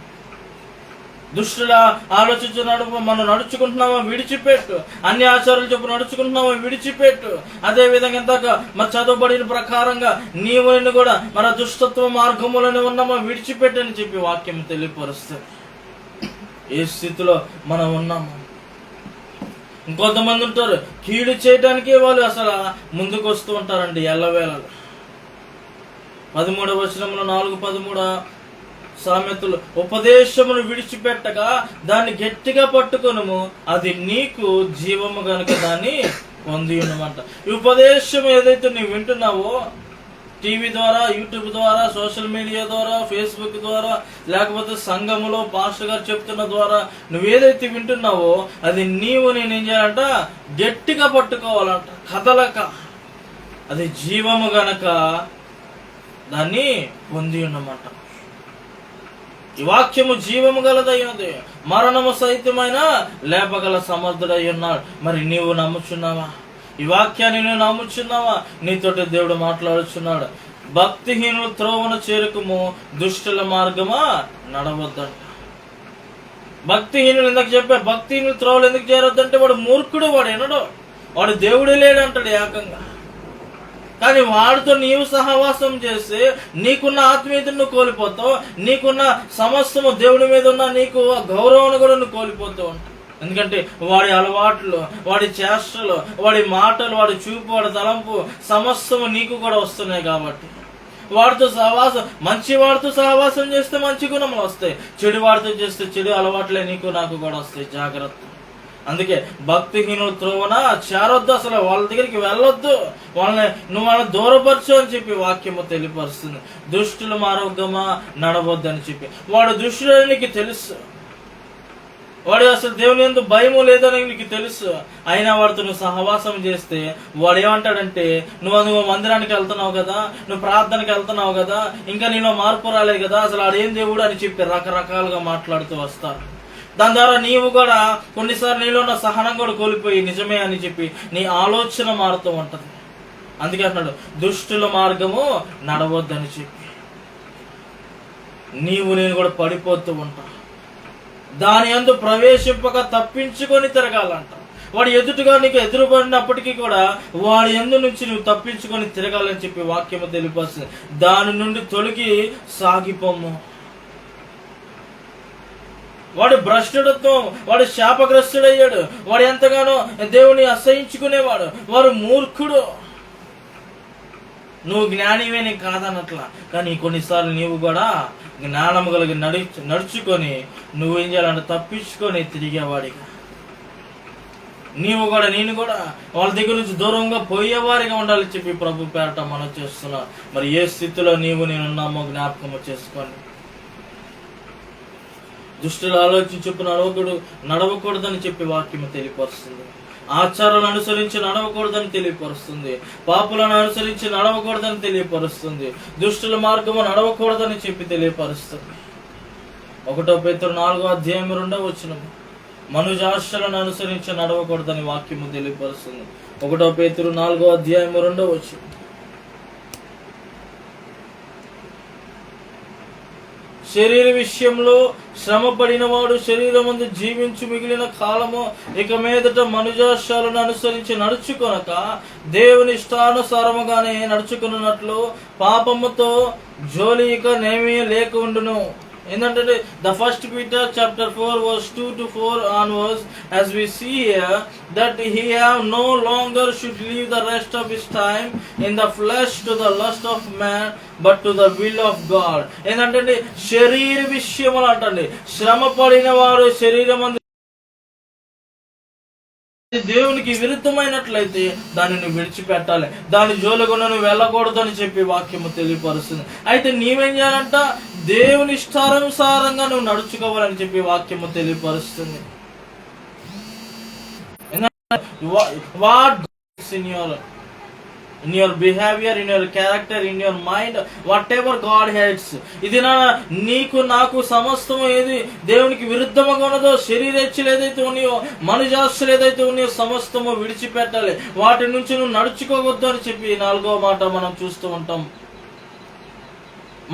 దుష్టుల ఆలోచించి మనం నడుచుకుంటున్నామా? విడిచిపెట్టు. అన్ని ఆచారాలు చెప్పు నడుచుకుంటున్నామా? విడిచిపెట్టు. అదే విధంగా ఇందాక మరి చదవబడిన ప్రకారంగా నీవు కూడా మన దుష్టత్వ మార్గములోనే ఉన్నామా? విడిచిపెట్టని చెప్పి వాక్యం తెలియపరుస్తుంది. ఏ స్థితిలో మనం ఉన్నాము? ఇంకొంతమంది ఉంటారు, కీడు చేయడానికి వాళ్ళు అసలు ముందుకు వస్తూ ఉంటారండి ఎల్లవేళలు. 13వ వచనంలో 4:13 సామెతలు, ఉపదేశమును విడిచిపెట్టగా దాన్ని గట్టిగా పట్టుకొనుము, అది నీకు జీవము గనుక దాన్ని పొంది ఉన్నమాట. ఈ ఉపదేశం ఏదైతే నువ్వు వింటున్నావో, టీవీ ద్వారా, యూట్యూబ్ ద్వారా, సోషల్ మీడియా ద్వారా, ఫేస్బుక్ ద్వారా, లేకపోతే సంఘములో పాస్టర్ గారు చెప్తున్న ద్వారా నువ్వేదైతే వింటున్నావో అది నేను ఏం చేయాలంట? గట్టిగా పట్టుకోవాలంట, కదలక. అది జీవము గనక దాన్ని పొంది ఉన్నమాట. ఈ వాక్యము జీవము గలదయ్యున్నది, మరణము సహితమైన లేపగల సమర్థుడై ఉన్నాడు. మరి నీవు నమ్ముచున్నావా? ఈ వాక్యాన్ని నువ్వు నమ్ముచున్నావా? నీతోటి దేవుడు మాట్లాడుచున్నాడు. భక్తిహీనుల త్రోవను చేరుకుము, దుష్టుల మార్గమా నడవద్దంట. భక్తిహీనులు ఇందాక చెప్పా, భక్తిహీనుల త్రోవలు ఎందుకు చేరొద్దంటే వాడు మూర్ఖుడు, వాడు ఎనడు, వాడు దేవుడే లేడంటాడు ఏకంగా. కానీ వాడితో నీవు సహవాసం చేస్తే నీకున్న ఆత్మీయతను నువ్వు కోల్పోతావు, నీకున్న సమస్తము దేవుడి మీద ఉన్న నీకు గౌరవాన్ని కూడా నువ్వు కోల్పోతూ ఉంటావు. ఎందుకంటే వాడి అలవాట్లు, వాడి చేష్టలు, వాడి మాటలు, వాడి చూపు, వాడి తలంపు సమస్తము నీకు కూడా వస్తున్నాయి. కాబట్టి వాడితో సహవాసం, మంచి వాడితో సహవాసం చేస్తే మంచి గుణములు వస్తాయి, చెడు వాడితో చేస్తే చెడు అలవాట్లే నీకు నాకు కూడా వస్తాయి. జాగ్రత్త. అందుకే భక్తిహీనులు త్రోవన చేరొద్దు, అసలు వాళ్ళ దగ్గరికి వెళ్ళొద్దు, వాళ్ళని దూరపరచు అని చెప్పి వాక్యము తెలియపరుస్తుంది. దుష్టుల మార్గమా నడవద్దు అని చెప్పి. వాడు దుష్టుడని నీకు తెలుసు, వాడు అసలు దేవుని యందు భయము లేదని నీకు తెలుసు. అయినా వాడితో నువ్వు సహవాసం చేస్తే వాడు ఏమంటాడంటే, నువ్వు మందిరానికి వెళ్తున్నావు కదా, నువ్వు ప్రార్థనకి వెళ్తున్నావు కదా, ఇంకా నీలో మార్పు రాలేదు కదా, అసలు ఆడేం దేవుడు అని చెప్పి రకరకాలుగా మాట్లాడుతూ వస్తారు. దాని ద్వారా నీవు కూడా కొన్నిసార్లు నీలో ఉన్న సహనం కూడా కోల్పోయి నిజమే అని చెప్పి నీ ఆలోచన మారుతూ ఉంటది. అందుకే అంటున్నాడు, దుష్టుల మార్గము నడవద్దని చెప్పి. నేను కూడా పడిపోతూ ఉంటా. దాని యందు ప్రవేశింపక తప్పించుకొని తిరగాలంట. వాడు ఎదుటిగా నీకు ఎదురుపడినప్పటికీ కూడా వాడి యందు నుంచి నువ్వు తప్పించుకొని తిరగాలని చెప్పి వాక్యము తెలియపరుస్తుంది. దాని నుండి తొలగి సాగిపోము. వాడు భ్రష్టుడత్వం, వాడు శాపగ్రస్తుడయ్యాడు, వాడు ఎంతగానో దేవుని అసహించుకునేవాడు, వాడు మూర్ఖుడు. నువ్వు జ్ఞానివే, నీకు కాదన్నట్లా. కానీ కొన్నిసార్లు నీవు కూడా జ్ఞానము కలిగి నడుచుకొని నువ్వేం చేయాలంటే తప్పించుకొని తిరిగేవాడిగా, నేను కూడా వాళ్ళ దగ్గర నుంచి దూరంగా పోయేవారిగా ఉండాలని చెప్పి ప్రభు పేరట మనం చేస్తున్నాం. మరి ఏ స్థితిలో నేనున్నామో జ్ఞాపకము చేసుకోండి. దుష్టులు ఆలోచించి చొప్పున నడవకూడదని చెప్పి వాక్యము తెలియపరుస్తుంది. ఆచారాలను అనుసరించి నడవకూడదని తెలియపరుస్తుంది. పాపులను అనుసరించి నడవకూడదని తెలియపరుస్తుంది. దుష్టుల మార్గము నడవకూడదని చెప్పి తెలియపరుస్తుంది. 1 పేతురు 4:2 మనుజాశలను అనుసరించి నడవకూడదని వాక్యము తెలియపరుస్తుంది. 1 పేతురు 4:2 శరీర విషయంలో శ్రమ పడిన వాడు శరీరమందు జీవించి మిగిలిన కాలము ఇక మీదట మనుజాశాలను అనుసరించి నడుచుకొనక దేవుని ఇష్టానుసారముగానే నడుచుకున్నట్లు పాపముతో జోలి ఇక నేమీ లేకుండును. ఏంటంటే the first Peter chapter 4 verse 2 to 4 onwards, as we see here, that he have no longer should live the rest of his time in the flesh to the lust of man, but to the will of God. ఏంటంటే శరీర విషయములు అంటండి, శ్రమ పడిన వారు శరీరం దేవునికి విరుద్ధమైనట్లయితే దానిని విడిచిపెట్టాలి, దాని జోలిగున్న నువ్వు వెళ్ళకూడదు అని చెప్పి వాక్యము తెలియపరుస్తుంది. అయితే నీవేం చేయాలంట, దేవుని ఇష్టానుసారంగా నువ్వు నడుచుకోవాలని చెప్పి వాక్యము తెలియపరుస్తుంది. What in your behavior, in your character, in your mind, whatever God hates. ఇది నీకు నాకు సమస్తము ఏది దేవునికి విరుద్ధంగా ఉన్నదో, శరీరేచ్ఛలు ఏదైతే ఉన్నాయో, మనుజాస్తులు ఏదైతే ఉన్నాయో సమస్తము విడిచిపెట్టాలి, వాటి నుంచి నువ్వు నడుచుకోవద్దు అని చెప్పి 4వ మాట మనం చూస్తూ ఉంటాం.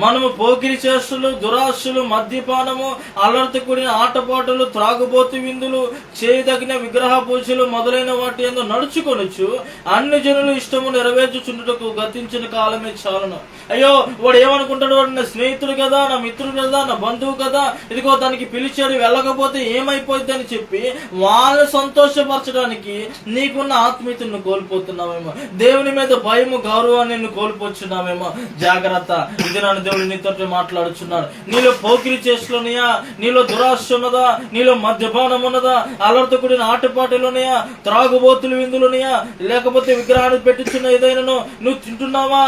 మనము పోకిరి చేష్టలు, దురాశలు, మద్యపానము, అల్లరితో కూడిన ఆటపాటలు, త్రాగుబోతు విందులు, చేయదగిన విగ్రహ పూజలు మొదలైన వాటి యందు నడుచుకొనొచ్చు అన్ని జనులు ఇష్టము నెరవేర్చుచుండుటకు గతించిన కాలమే చాలును. అయ్యో వాడు ఏమనుకుంటాడు, వాడు నా స్నేహితుడు కదా, నా మిత్రుడు కదా, నా బంధువు కదా, ఇదిగో దానికి పిలిచాడు, వెళ్ళకపోతే ఏమైపోద్ది అని చెప్పి వాళ్ళని సంతోషపరచడానికి నీకున్న ఆత్మీయతను కోల్పోతున్నావేమో, దేవుని మీద భయము గౌరవాన్ని నువ్వు కోల్పోతున్నావేమో. జాగ్రత్త, ఇది నన్ను దేవుడు నీతో మాట్లాడుచున్నాడు. నీలో పోకిరి చేస్తులున్నాయా, నీలో దురాశ ఉన్నదా, నీలో మద్యపానం ఉన్నదా, అల్లరితో కూడిన ఆటపాటలున్నాయా, త్రాగుబోతులు విందులున్నాయా, లేకపోతే విగ్రహాన్ని పెట్టించున్న ఏదైనా నువ్వు తింటున్నావా,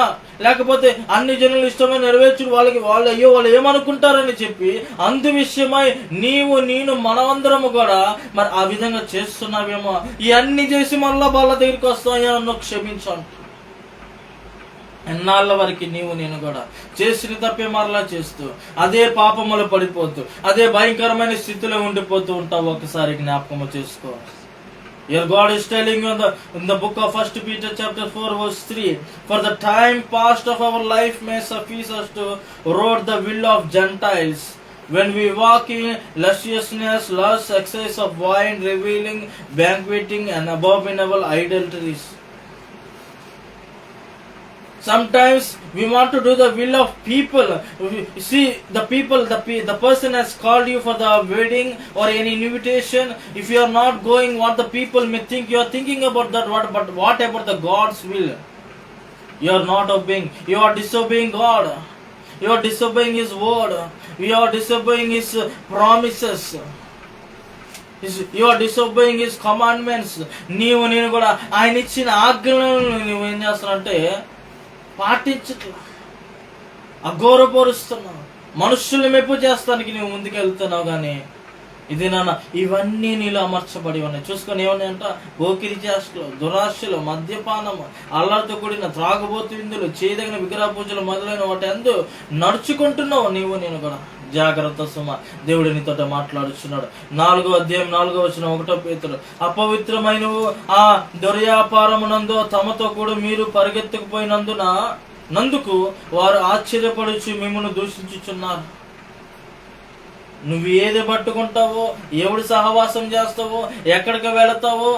లేకపోతే అన్ని జనులు ఇష్టమైన నెరవేర్చు వాళ్ళు అయ్యో వాళ్ళు ఏమనుకుంటారని చెప్పి అందు విషయమై నేను మనమందరము కూడా మరి ఆ విధంగా చేస్తున్నావేమో. ఇవన్నీ చేసి మళ్ళా వాళ్ళ దగ్గరికి వస్తాయో నన్ను క్షమించాను. ఎన్నాళ్ళ వరకు నేను కూడా చేసిన తప్పే మరలా చేస్తూ అదే పాపములు పడిపోతూ అదే భయంకరమైన స్థితిలో ఉండిపోతూ ఉంటావు. ఒకసారి జ్ఞాపకము చేసుకో. Your God is telling you in the book of 1 Peter chapter 4 verse 3, for the time past of our life may suffice us to road the will of Gentiles, when we walk in lasciviousness, lust, excess of wine, reveling, banqueting, and abominable idolatries. Sometimes we want to do the will of people. See, the person has called you for the wedding or any invitation. If you are not going, what the people may think, you are thinking about that. But what about the God's will? You are not obeying. You are disobeying God. You are disobeying His word. You are disobeying His promises. You are disobeying His commandments. నేను కూడా ఆయన ఇచ్చిన ఆజ్ఞలను నువ్వు ఏం చేస్తానంటే పాటించట్లా, అఘోరపరుస్తున్నావు, మనుషుల్ని మెప్పు చేస్తానికి నువ్వు ముందుకెళ్తున్నావు. కానీ ఇది నాన్న ఇవన్నీ నీలో అమర్చబడి ఉన్నాయి. చూసుకొని ఏమన్నాయంట, పోకిరి చేష్టలు, దురాశలు, మద్యపానము, అల్లరితో కూడిన త్రాగుబోతు విందులు, చేయదగిన విగ్రహ పూజలు మొదలైన వాటి అందు నడుచుకుంటున్నావు నేను కూడా. జాగ్రత్త సుమ, దేవుడు నీతో మాట్లాడుచున్నాడు. 4వ అధ్యాయం 4వ వచనం 1 పేతురు, అపవిత్రమైన ఆ దుర్వ్యాపారమునందు తమతో కూడా మీరు పరిగెత్తుకుపోయినందుకు వారు ఆశ్చర్యపడుచు మిమ్మల్ని దూషించుచున్నారు. నువ్వు ఏది పట్టుకుంటావో, ఎవడు సహవాసం చేస్తావో, ఎక్కడికి వెళతావో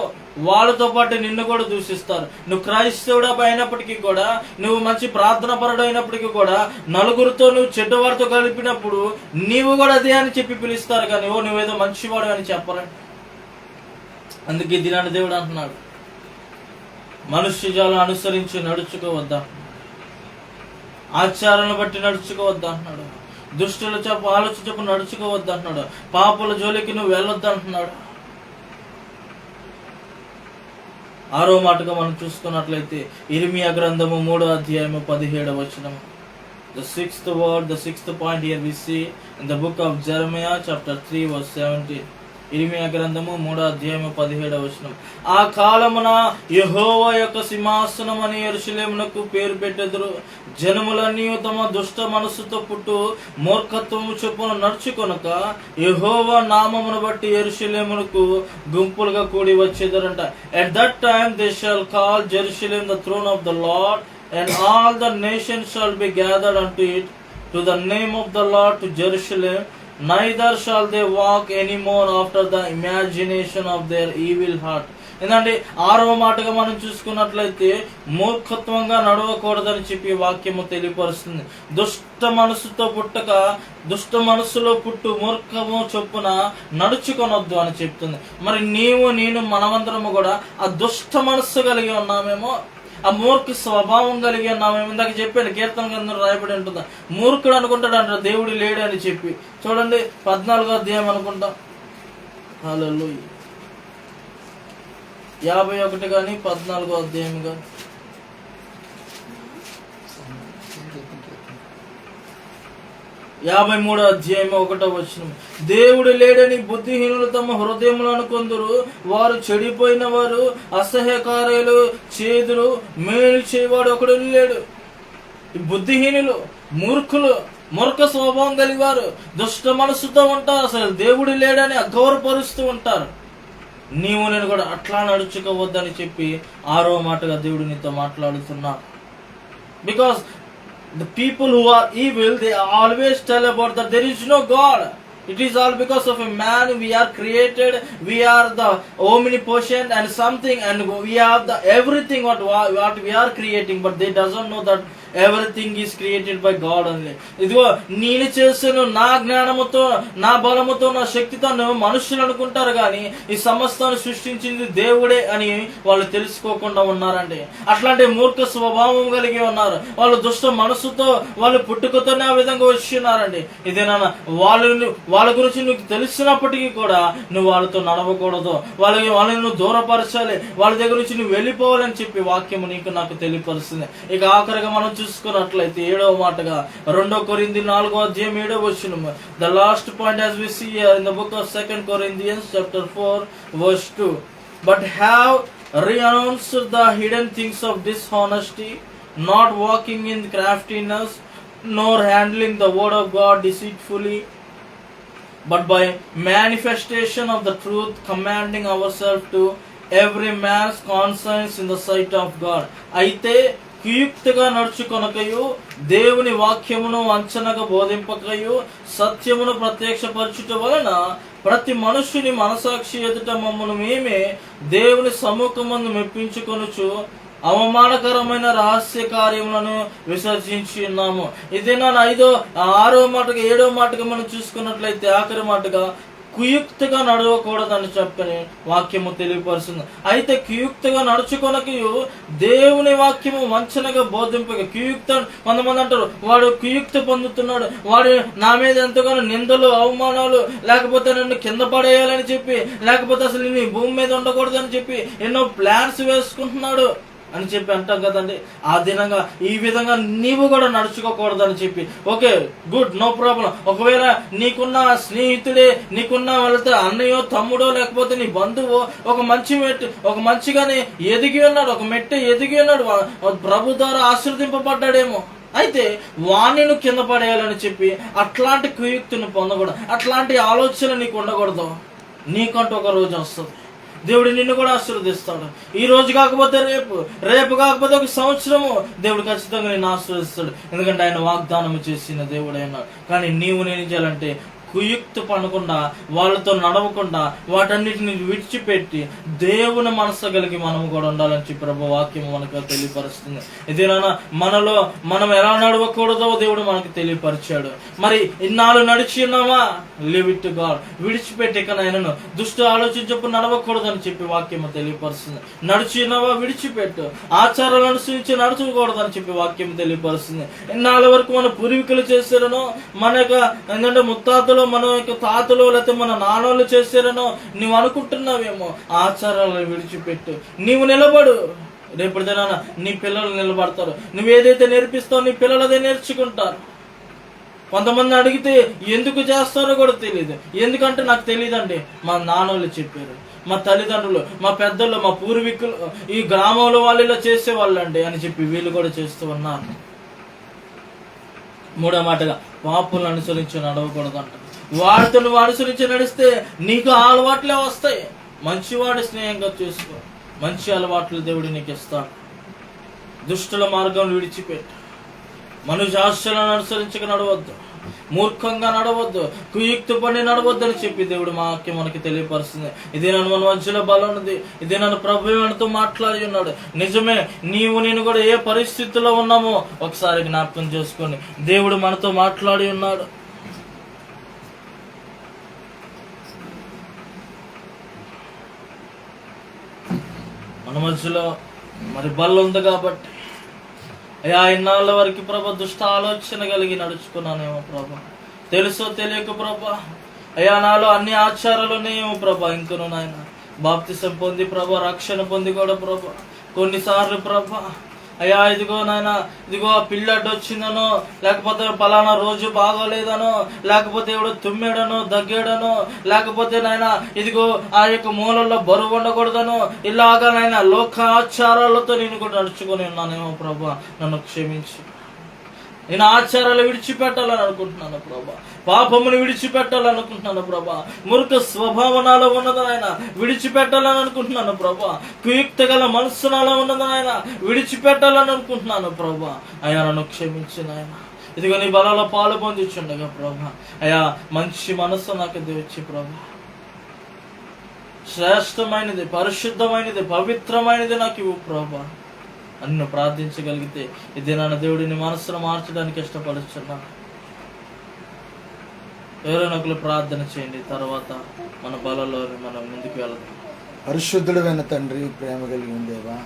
వాళ్ళతో పాటు నిన్ను కూడా దూషిస్తారు. నువ్వు క్రైస్తవుడు అయినప్పటికీ కూడా, నువ్వు మంచి ప్రార్థన పరుడు అయినప్పటికీ కూడా, నలుగురితో నువ్వు చెడ్డవారితో కలిపినప్పుడు నీవు కూడా అదే అని చెప్పి పిలుస్తారు. కానీ నువ్వేదో మంచివాడు అని చెప్పరండి. అందుకే దినాన్ని దేవుడు అంటున్నాడు, మనుష్య జాలను అనుసరించి నడుచుకోవద్దా, ఆచారాలను బట్టి నడుచుకోవద్దా అంటున్నాడు. దుష్టుల చెప్పు ఆలోచన చెప్పు నడుచుకోవద్దు అంటున్నాడు. పాపుల జోలికి నువ్వు వెళ్ళొద్దు అంటున్నాడు. 6వ మాటగా మనం చూసుకున్నట్లయితే ఇర్మియా గ్రంథము 3వ అధ్యాయము 17వ వచనం. The sixth point here we see in the book of Jeremiah chapter 3 verse 17. ఇర్మియా గ్రంథము 3వ అధ్యాయము 17వ వచనం. ఆ కాలమున యెహోవా యొక్క సింహాసనం అని యెరూషలేమునకు పేరు పెట్టెదరు. జనములన్నీ తమ దుష్ట మనస్సుతో పుట్టు మూర్ఖత్వము చొప్పున నడుచుకొనక యెహోవా నామమును బట్టి యెరూషలేమునకు గుంపులుగా కూడి వచ్చేదరంట. At that time they shall call Jerusalem the throne of the Lord, and all the nations shall be gathered unto it, to the name of the Lord, to Jerusalem. Neither shall they walk any more after the imagination of their evil heart. ఏంటంటే 6వ మాటగా మనం చూసుకున్నట్లయితే మూర్ఖత్వంగా నడవకూడదని చెప్పి వాక్యము తెలియపరుస్తుంది. దుష్ట మనసుతో పుట్టక దుష్ట మనసులో పుట్టు మూర్ఖము చొప్పున నడుచుకొనొద్దు అని చెప్తుంది. మరి నీవు నేను మనమందరము కూడా ఆ దుష్ట మనస్సు కలిగి ఉన్నామేమో, ఆ మూర్ఖ స్వభావం కలిగి ఉన్నామేమో. ఇందాక చెప్పాను, కీర్తన గ్రంథంలో రాయబడి ఉంటుందా, మూర్ఖుడు అనుకుంటాడు అంట దేవుడు లేడు అని చెప్పి. చూడండి 14వ అధ్యాయం అనుకుంటాం. హల్లెలూయా. 51 కానీ 14వ అధ్యాయం కానీ. 53వ అధ్యాయం 1వ వచనం. దేవుడు లేడని బుద్ధిహీనులు తమ హృదయములు అనుకొందురు, వారు చెడిపోయిన వారు, అసహ్యకార్యాలు చేదురు, మేలు చేయవాడు ఒకడు లేడు. ఈ బుద్ధిహీనులు, మూర్ఖులు, మూర్ఖ స్వభావం కలిగారు, దుష్ట మనసుతో ఉంటారు, అసలు దేవుడు లేడని అగౌరవపరుస్తూ ఉంటారు. నీవు నేను కూడా అట్లా నడుచుకోవద్దని చెప్పి 6వ మాటగా దేవుడు నీతో మాట్లాడుతున్నా. Because the people who are evil, they always tell about that there is no God. It is all because of a man. We are created, we are the omnipotent and something, and we have the everything what we are creating, but they doesn't know that everything is created by God only. ఇదిగో నేను చేసాను నా జ్ఞానముతో, నా బలముతో, నా శక్తితో మనుషులు అనుకుంటారు కానీ ఈ సమస్తాన్ని సృష్టించింది దేవుడే అని వాళ్ళు తెలుసుకోకుండా ఉన్నారండి. అట్లాంటి మూర్ఖ స్వభావం కలిగి ఉన్నారు. వాళ్ళు దుష్ట మనసుతో, వాళ్ళు పుట్టుకతోనే ఆ విధంగా వచ్చి ఉన్నారండి. ఇదేనా వాళ్ళ గురించి నీకు తెలిసినప్పటికీ కూడా నువ్వు వాళ్ళతో నడవకూడదు, వాళ్ళని నువ్వు దూరపరచాలి, వాళ్ళ దగ్గర నుంచి నువ్వు వెళ్ళిపోవాలని చెప్పి వాక్యము నీకు నాకు తెలియపరుస్తుంది. ఇక ఆఖరిగా మనం చూసుకున్నట్లయితే 7వ మాటగా 2 కొరింథీ 4వ అధ్యాయం 7వ వచనం. The last point as we see here in the book of 2 Corinthians chapter 4 verse 2. But have renounced the hidden things of dishonesty, not walking in craftiness, nor handling the word of God deceitfully, but by manifestation of the truth, commanding ourselves to every man's conscience in the sight of God. అయితే కుయుక్తిగా నడుచుకొనకయు, దేవుని వాక్యమును వంచనగా బోధింపకయు, సత్యమును ప్రత్యక్షపరచుట వలన ప్రతి మనుష్యుని మనసాక్షి ఎదుట మమ్మను మేమే దేవుని సముఖమందు మెప్పించుకొనుచు అవమానకరమైన రహస్య కార్యములను విసర్జించి ఉన్నాము. ఇదేనా 6వ మాటగా 7వ మాటగా మనం చూసుకున్నట్లయితే ఆఖరి మాటగా కుయుక్తిగా నడవకూడదని చెప్పని వాక్యము తెలియపరుస్తుంది. అయితే కుయుక్తిగా నడుచుకొనకి దేవుని వాక్యము వంచనగా బోధింపక కుయుక్త, కొంతమంది అంటారు వాడు కుయుక్తి పొందుతున్నాడు, వాడు నా మీద ఎంతగానో నిందలు, అవమానాలు, లేకపోతే నన్ను కింద పడేయాలని చెప్పి, లేకపోతే అసలు నేను భూమి మీద ఉండకూడదని చెప్పి ఎన్నో ప్లాన్స్ వేసుకుంటున్నాడు అని చెప్పి అంటాం కదండి. ఆ దినంగా ఈ విధంగా నీవు కూడా నడుచుకోకూడదని చెప్పి, ఓకే గుడ్, నో ప్రాబ్లం. ఒకవేళ నీకున్న స్నేహితుడే, నీకున్న వాళ్ళతో అన్నయ్యో, తమ్ముడో, లేకపోతే నీ బంధువు ఒక మంచిగానే ఎదిగి ఉన్నాడు, ఒక మెట్టు ఎదిగి ఉన్నాడు, ప్రభు ద్వారా ఆశీర్వదింపబడ్డాడేమో, అయితే వాణ్ణి కింద పడేయాలని చెప్పి అట్లాంటి కుయుక్తిని పొందకూడదు, అట్లాంటి ఆలోచన నీకు ఉండకూడదు. నీకంటూ ఒక రోజు వస్తుంది, దేవుడు నిన్ను కూడా ఆశీర్వదిస్తాడు. ఈ రోజు కాకపోతే రేపు కాకపోతే ఒక సంవత్సరము దేవుడు ఖచ్చితంగా నిన్ను ఆశీర్వదిస్తాడు. ఎందుకంటే ఆయన వాగ్దానం చేసిన దేవుడు అయినాడు. కానీ నీవు నేను చేయాలంటే కుయుక్తి పడకుండా, వాళ్ళతో నడవకుండా, వాటన్నిటిని విడిచిపెట్టి దేవుని మనసు కలిగి మనము కూడా ఉండాలని చెప్పి ప్రభు వాక్యం మనకు తెలియపరుస్తుంది. ఇదేనా మనలో మనం ఎలా నడవకూడదో దేవుడు మనకు తెలియపరిచాడు. మరి ఇన్నాళ్ళు నడిచి ఉన్నామా, లివ్ ఇట్ టు గాడ్, విడిచిపెట్టి ఇకనైనా దుష్ట ఆలోచించప్పుడు నడవకూడదని చెప్పి వాక్యం తెలియపరుస్తుంది. నడిచి ఉన్నావా, విడిచిపెట్టు. ఆచారాలు అనుసరించి నడుచకూడదని చెప్పి వాక్యం తెలియపరుస్తుంది. ఇన్నాళ్ళ వరకు మన పూర్వీకులు చేశారనో, మన యొక్క ఏంటంటే ముత్తాతలు, మన యొక్క తాతలు, లేకపోతే మన నాన్నలు చేశారనో నువ్వు అనుకుంటున్నావేమో, ఆచారాలను విడిచిపెట్టు. నీవు నిలబడు. రేపటిదైనా నీ పిల్లలు నిలబడతారు. నువ్వేదైతే నేర్పిస్తావో నీ పిల్లలు అదే నేర్చుకుంటారు. కొంతమంది అడిగితే ఎందుకు చేస్తారో కూడా తెలియదు. ఎందుకంటే నాకు తెలియదండి, మా నాన్నలు చెప్పారు, మా తల్లిదండ్రులు, మా పెద్దలు, మా పూర్వీకులు, ఈ గ్రామంలో వాళ్ళు ఇలా చేసేవాళ్ళండి అని చెప్పి వీళ్ళు కూడా చేస్తూ ఉన్నారు. 3వ మాటగా పాపులను అనుసరించి నడవకూడదంట. వాడితో నువ్వు అనుసరించి నడిస్తే నీకు అలవాట్లే వస్తాయి. మంచివాడి స్నేహంగా చేసుకో, మంచి అలవాట్లు దేవుడు నీకు ఇస్తాడు. దుష్టుల మార్గం విడిచిపెట్టు, మనుష్య ఆశలను అనుసరించక నడవద్దు. మూర్ఖంగా నడవద్దు, కుయుక్తి పని నడవద్దు అని చెప్పి దేవుడు వాక్యం మనకి తెలియపరుస్తుంది. ఇదే నన్ను మన మధ్యలో బలం ఉంది, ఇదే నన్ను ప్రభు మనతో మాట్లాడి ఉన్నాడు. నిజమే, నీవు నేను కూడా ఏ పరిస్థితుల్లో ఉన్నామో ఒకసారి జ్ఞాపకం చేసుకోండి. దేవుడు మనతో మాట్లాడి ఉన్నాడు. మన మధ్యలో మరి బల్ల ఉంది కాబట్టి అయ్యా ఇన్నాళ్ళ వరకు ప్రభా దుష్ట ఆలోచన కలిగి నడుచుకున్నానేమో ప్రభా, తెలుసో తెలియక ప్రభా అయ్యా నాలో అన్ని ఆచారాలు ఉన్నాయేమో ప్రభా. ఇంకను నాయన బాప్తిసం పొంది ప్రభా, రక్షణ పొంది కూడా ప్రభా కొన్నిసార్లు ప్రభా అయ్యా ఇదిగో నాయన, ఇదిగో ఆ పిల్లడ్డు వచ్చిందనో, లేకపోతే పలానా రోజు బాగోలేదనో, లేకపోతే ఎవడో తుమ్మాడనో దగ్గాడనో, లేకపోతే నాయన ఇదిగో ఆ యొక్క మూలల్లో బరువు ఉండకూడదనో, ఇలాగా నాయన లోకాచారాలతో నేను కూడా నడుచుకొని ఉన్నానేమో ప్రభా, నన్ను క్షమించు. నేను ఆచారాలు విడిచిపెట్టాలని అనుకుంటున్నాను ప్రభా, పాపమును విడిచిపెట్టాలనుకుంటున్నాను ప్రభా, మురుక స్వభావం నాలో ఉన్నది ఆయన విడిచిపెట్టాలని అనుకుంటున్నాను ప్రభా, కుయుక్త గల మనస్సు నాలో ఉన్నది ఆయన విడిచిపెట్టాలని అనుకుంటున్నాను ప్రభా. అయ్యా నన్ను క్షమించిన ఆయన, ఇదిగో నీ బలలో పాలు పొందించుండగా ప్రభా, అయ్యా మంచి మనస్సు నాకు తెచ్చి ప్రభా, శ్రేష్టమైనది, పరిశుద్ధమైనది, పవిత్రమైనది నాకు ఇవ్వు ప్రభా. అన్ను ప్రార్థించగలిగితే ఇది నా దేవుడిని మనస్సును మార్చడానికి ఇష్టపడుచున్నాను. ఎవరైనా ఒకరు ప్రార్థన చేయండి, తర్వాత మన బలలో మనం ముందుకు వెళ్దాం. పరిశుద్ధుడైన తండ్రి, ప్రేమ కలిగి ఉండేవా,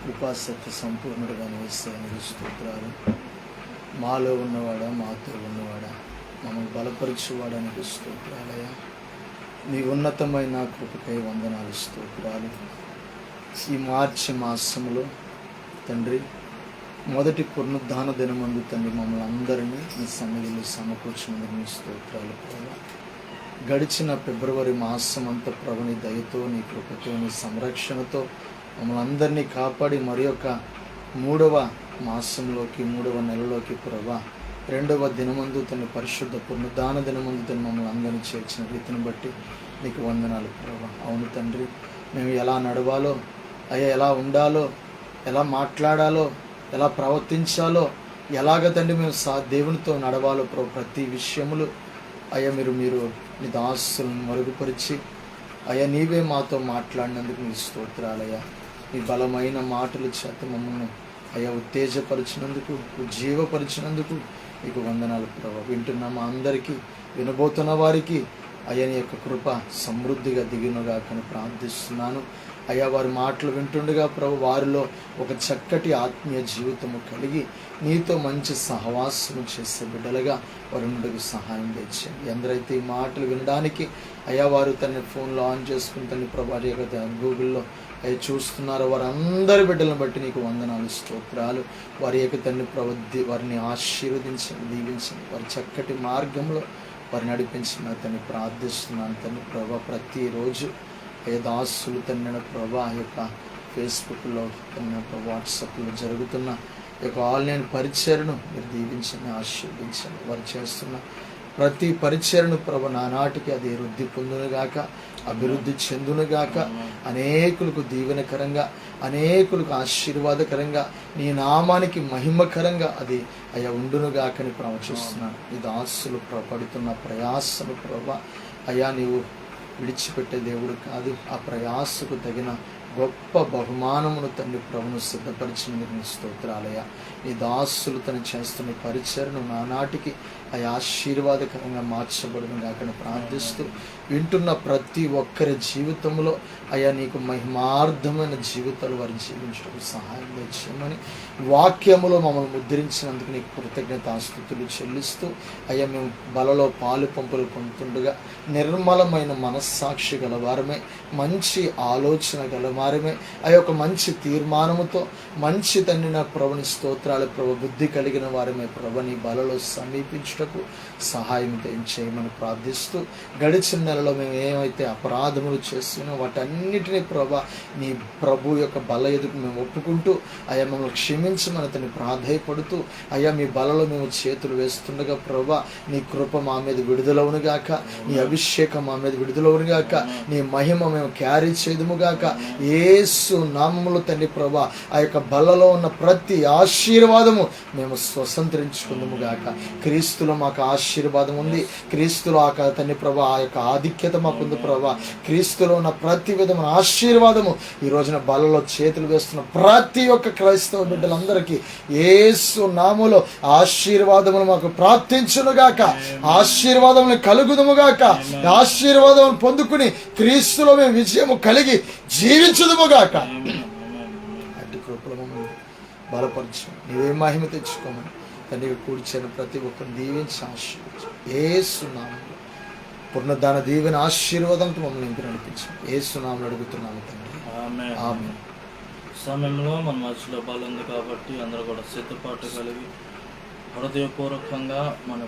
కృపాసక్తి సంపూర్ణుడుగా నిలుస్తాయని స్తోత్రాలు. మాలో ఉన్నవాడా, మాతో ఉన్నవాడా, మమ్మల్ని బలపరచువాడానికి స్తోత్రాలయ్యా. నీ ఉన్నతమైన కృపకై వందనాలు, స్తోత్రాలు. ఈ మార్చి మాసంలో తండ్రి మొదటి పునరుద్ధాన దినమందు తండ్రి మమ్మల్ని అందరినీ నీ సన్నిధిలో సమకూర్చినందుకు నీ స్తోత్రాలు ప్రభా. గడిచిన ఫిబ్రవరి మాసం అంతా ప్రభు నీ దయతో, నీ కృపతో, నీ సంరక్షణతో మమ్మల్ని అందరినీ కాపాడి మరి యొక్క 3వ మాసంలోకి, 3వ నెలలోకి ప్రభా 2వ దినమందు తన పరిశుద్ధ పునరుద్ధాన దినమందు తను మమ్మల్ని అందరినీ చేర్చిన రీతిని బట్టి నీకు వందనాలు ప్రభా. అవును తండ్రి, మేము ఎలా నడవాలో, అయ్యా ఎలా ఉండాలో, ఎలా మాట్లాడాలో, ఎలా ప్రవర్తించాలో, ఎలాగ తండ్రి మేము దేవునితో నడవాలో ప్రభు ప్రతి విషయములు అయ్యా మీరు నీ దాసులను మరుగుపరిచి అయ్యా నీవే మాతో మాట్లాడినందుకు నీ స్తోత్రాలయ్యా. నీ బలమైన మాటల చేత మమ్మల్ని అయ్యా ఉత్తేజపరిచినందుకు, ఉజ్జీవపరిచినందుకు నీకు వందనాలు ప్రభు. వింటున్న మా అందరికీ, వినబోతున్న వారికి అయ్యా నీ యొక్క కృప సమృద్ధిగా దిగునుగా కానీ ప్రార్థిస్తున్నాను. అయ్యా వారి మాటలు వింటుండగా ప్రభు వారిలో ఒక చక్కటి ఆత్మీయ జీవితము కలిగి నీతో మంచి సహవాసము చేసే బిడ్డలుగా వారి నుండి సహాయం తెచ్చేయండి. ఎందరైతే ఈ మాటలు వినడానికి అయ్యా వారు తన ఫోన్లో ఆన్ చేసుకుని తన ప్రభు వారి యొక్క గూగుల్లో అవి చూస్తున్నారో వారందరి బిడ్డలను బట్టి నీకు వందనాలు, స్తోత్రాలు. వారి యొక్క తండ్రి ప్రభు వారిని ఆశీర్వదించండి, దీవించండి, వారి చక్కటి మార్గంలో వారిని నడిపించిన తను ప్రార్థిస్తున్నాను తండ్రి ప్రభా. ప్రతిరోజు ఏ దాసులు తన ప్రభా ఆ యొక్క ఫేస్బుక్లో, తన వాట్సాప్లో జరుగుతున్న ఈ యొక్క ఆన్లైన్ పరిచయను మీరు దీవించండి, ఆశీర్వదించండి. వారు చేస్తున్న ప్రతి పరిచయను ప్రభు నానాటికి అది వృద్ధి పొందునుగాక, అభివృద్ధి చెందునుగాక, అనేకులకు దీవెనకరంగా, అనేకులకు ఆశీర్వాదకరంగా, నీ నామానికి మహిమకరంగా అది అయ్యా ఉండునుగాకని ప్రవచిస్తున్నాను. ఈ దాసులు పడుతున్న ప్రయాసను ప్రభా అయ్యా నీవు విడిచిపెట్టే దేవుడు కాదు. ఆ ప్రయాసకు తగిన గొప్ప బహుమానమును తండ్రి ప్రభును సిద్ధపరిచినందుకు నీ స్తోత్రాలయ్యా. ఈ దాసులు తను చేస్తున్న పరిచయను నానాటికి అవి ఆశీర్వాదకరంగా మార్చబడును కాక ప్రార్థిస్తూ వింటున్న ప్రతి ఒక్కరి జీవితంలో అయ్యా నీకు మహిమార్థమైన జీవితాలు వారు జీవించడానికి సహాయం చేయమని వాక్యములో మమ్మల్ని ముద్రించినందుకు నీకు కృతజ్ఞతాస్తుతులు చెల్లిస్తూ అయ్యా మేము బలలో పాలు పంపులు పొందుతుండగా నిర్మలమైన మనస్సాక్షి గలవారమే, మంచి ఆలోచన గలవారమే, ఆ యొక్క మంచి తీర్మానముతో మంచి తండ్రి నా ప్రభుని స్తోత్రాలు ప్రభు బుద్ధి కలిగిన వారమే ప్రభు నీ బలలో సమీపించుటకు సహాయం చేయమని ప్రార్థిస్తూ గడిచిన నెలలో మేము ఏమైతే అపరాధములు చేస్తున్నామో వాటన్నిటినీ ప్రభా నీ ప్రభు యొక్క బల ఎదుగు మేము ఒప్పుకుంటూ అయ్యా మమ్మల్ని క్షమించమని అతన్ని ప్రాధేయపడుతూ అయ్యా మీ బలలో మేము చేతులు వేస్తుండగా ప్రభా నీ కృప మా మీద విడుదలవునుగాక, నీ అభిషేకం మా మీద విడుదలవునుగాక, నీ మహిమ మేము క్యారీ చేయదుముగాక. యేసు నామములో తండ్రి ప్రభా ఆ యొక్క బలలో ఉన్న ప్రతి ఆశీర్వాదము మేము స్వతంత్రించుకుందుముగాక. క్రీస్తులో క్రీస్తులో మాకు ఆశీర్వాదం ఉంది. క్రీస్తులో తండ్రి ప్రభా ఆ యొక్క ఆధిక్యత మాకుంది ప్రభా. క్రీస్తులో ఉన్న ప్రతి విధమైన ఆశీర్వాదము ఈ రోజున బలలో చేతులు వేస్తున్న ప్రతి ఒక్క క్రైస్తవ బిడ్డలందరికీ యేసు నామములో ఆశీర్వాదములు మాకు ప్రాప్తించునుగాక, ఆశీర్వాదములు కలుగుదుముగాక, ఆశీర్వాదములు పొందుకుని క్రీస్తులో మేము విజయము కలిగి జీవించుదుముగాక. అట్టి కృపలో మమ్మల్ని బలపరచు, నీవే మహిమ తెచ్చుకోమని తండ్రి కూర్చొని ప్రతి ఒక్కరిని దీవించి ఆశీర్వదించు. యేసు నామములో పునరుద్ధాన దీవెన ఆశీర్వాదంతో మమ్మల్ని ఇంటి నడిపించు. యేసు నామములో అడుగుతున్నాము తండ్రి, ఆమేన్. సమయంలో మన మధ్యలో బలం ఉంది కాబట్టి అందరూ కూడా సిద్ధపాటు కలిగి హృదయపూర్వకంగా మన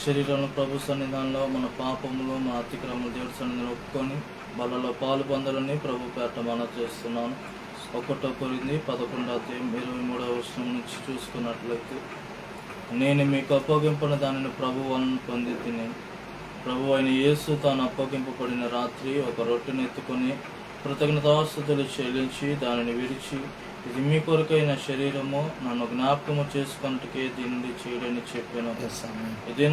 శరీరంలో ప్రభు సన్నిధానంలో మన పాపములు మన అతిక్రమములు దేవుడి సన్నిధిని ఒప్పుకొని బలలో పాలు పొందాలని ప్రభు పేట మనం చేస్తున్నాను. 1 కొరింథీ 11:23 నుంచి చూసుకున్నట్లయితే, నేను మీకు అప్పగించిన దానిని ప్రభు వలన పొంది తిని, ప్రభు అయిన యేసు తాను అప్పగింపబడిన రాత్రి ఒక రొట్టెను ఎత్తుకొని కృతజ్ఞతాస్తుతులు చెల్లించి దానిని విరిచి, ఇది మీ కొరకైన శరీరము, నన్ను జ్ఞాపకము చేసుకొనుటకే దీనిని చేయడని చెప్పాను. ఇది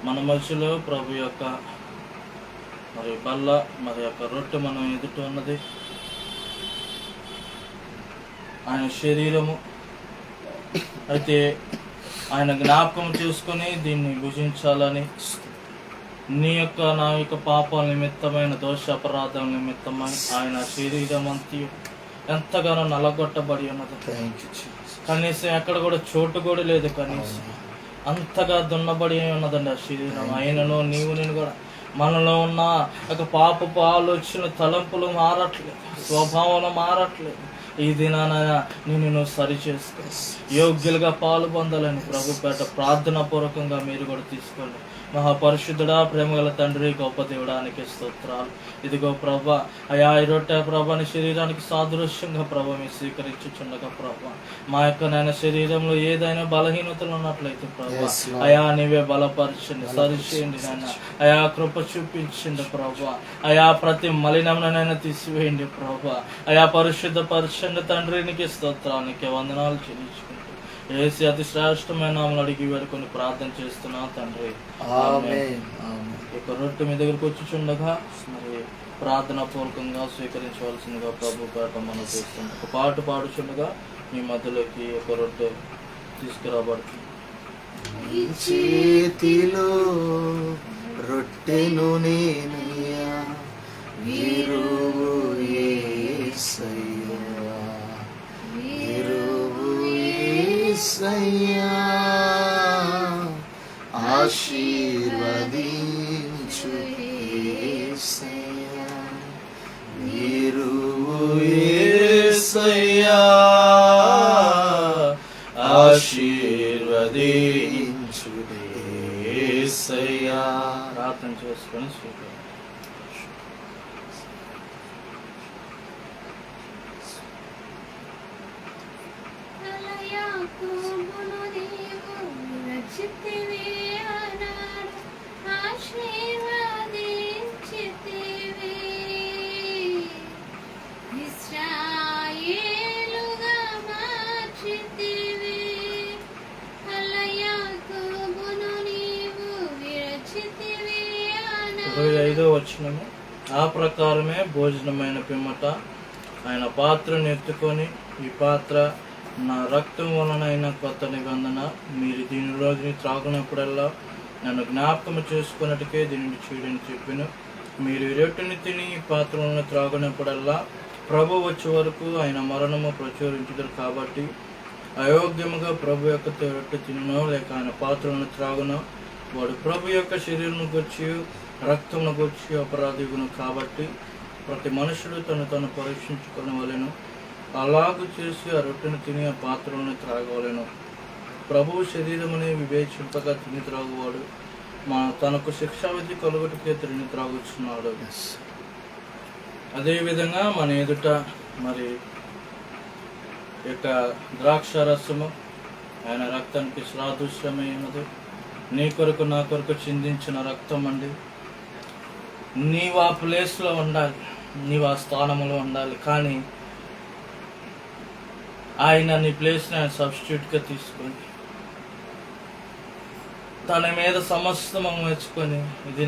మన మధ్యలో ప్రభు యొక్క మరి బల్ల మరి యొక్క రొట్టె మనం ఎదుట ఉన్నది ఆయన శరీరము. అయితే ఆయన జ్ఞాపకం చేసుకొని దీన్ని భుజించాలని, నీ యొక్క నా యొక్క పాపాల నిమిత్తమైన దోష అపరాధాల నిమిత్తమై ఆయన శరీరం అంతా ఎంతగానో నలగొట్టబడి ఉన్నది. కనీసం ఎక్కడ కూడా చోటు కూడా లేదు, కనీసం అంతగా దున్నబడి ఉన్నదండి ఆ శరీరం. ఆయనను నీవు నేను కూడా మనలో ఉన్న ఒక పాపపు ఆలోచన తలంపులు మారట్లేదు, స్వభావాలు మారట్లేదు. ఈ దినాన నేను సరి చేసుకో యోగ్యులుగా పాలు పొందాలని ప్రభు పేట ప్రార్థనా పూర్వకంగా మీరు కూడా తీసుకోండి. మహాపరిశుద్ధుడా, ప్రేమగల తండ్రి, గొప్ప దేవుడానికి స్తోత్రాలు. ఇదిగో ప్రభా, అయా ఈ రొట్టె ప్రభాని శరీరానికి సాదృశ్యంగా ప్రభా మీరు స్వీకరించుచుండగా ప్రభా, మా యొక్క నాయన శరీరంలో ఏదైనా బలహీనతలు ఉన్నట్లయితే ప్రభా, అయా నీవే బలపరచండి, సరిచేయండి నాయన. అయా కృప చూపించండి ప్రభా, అయా ప్రతి మలినమునైనా తీసివేయండి ప్రభా. అయా పరిశుద్ధపరచండి తండ్రి, నీకు స్తోత్రానికి వందనాలు చెల్లించుకుంటూ యేసు అతి శ్రేష్టమైన నామములో అడిగి వేడుకొని ప్రార్థన చేస్తున్నా తండ్రి, ఆమేన్. ఇక రొట్టె మీ దగ్గరకు వచ్చుచుండగా మరి ప్రార్థనా పూర్వకంగా స్వీకరించవలసిందిగా ప్రభు పేట మనం చేస్తుంది. ఒక పాట పాడుచుండగా మీ మధ్యలోకి ఒక రొట్టె తీసుకురాబడుతుంది. చేతిలో రొట్టెను నేనయ్యా, విరువు యేసయ్యా, విరువు యేసయ్యా, ఆశీర్వదించు యేసయ్యా, విరువు యేసయ్యా, ఆశీర్వదించు యేసయ్యా. ప్రార్థన చేసుకొని స్వీకరించు. వచనము, ఆ ప్రకారమే భోజనమైన పిమ్మట ఆయన పాత్రను ఎత్తుకొని, ఈ పాత్ర నా రక్తం వలనైన కొత్త నిబంధన, మీరు దీని రోజుని త్రాగునప్పుడల్లా నన్ను జ్ఞాపకం చేసుకున్నట్టుకే దీనిని చేయడని చెప్పిన. మీరు ఈ రొట్టెని తిని ఈ పాత్రలను త్రాగునప్పుడల్లా ప్రభు వచ్చే వరకు ఆయన మరణము ప్రచురించుతారు. కాబట్టి అయోగ్యముగా ప్రభు యొక్క రొట్టె తినో లేక ఆయన పాత్రలను త్రాగునో వాడు ప్రభు యొక్క శరీరం గురించి రక్తమును గురించి అపరాధిగును. కాబట్టి ప్రతి మనుషుడు తను పరీక్షించుకునవలెను, అలాగూ చేసి ఆ రొట్టెను తిని ఆ పాత్రలను త్రాగవలెను. ప్రభువు శరీరముని వివేచింపగా తిని త్రాగువాడు తనకు శిక్షావిధి కలుగుటకే తిని త్రాగుచున్నాడు. అదేవిధంగా మన ఎదుట మరి యొక్క ద్రాక్ష రసము ఆయన రక్తానికి సాదృశ్యమైనది. నీ కొరకు నా కొరకు చిందించిన రక్తం అండి. నీవు ఆ ప్లేస్లో ఉండాలి, నీవు ఆ స్థానంలో ఉండాలి. కానీ ఆయన నీ ప్లేస్ని ఆయన సబ్స్టిట్యూట్గా తీసుకొని తన మీద సమస్తము మెచ్చుకొని ఇది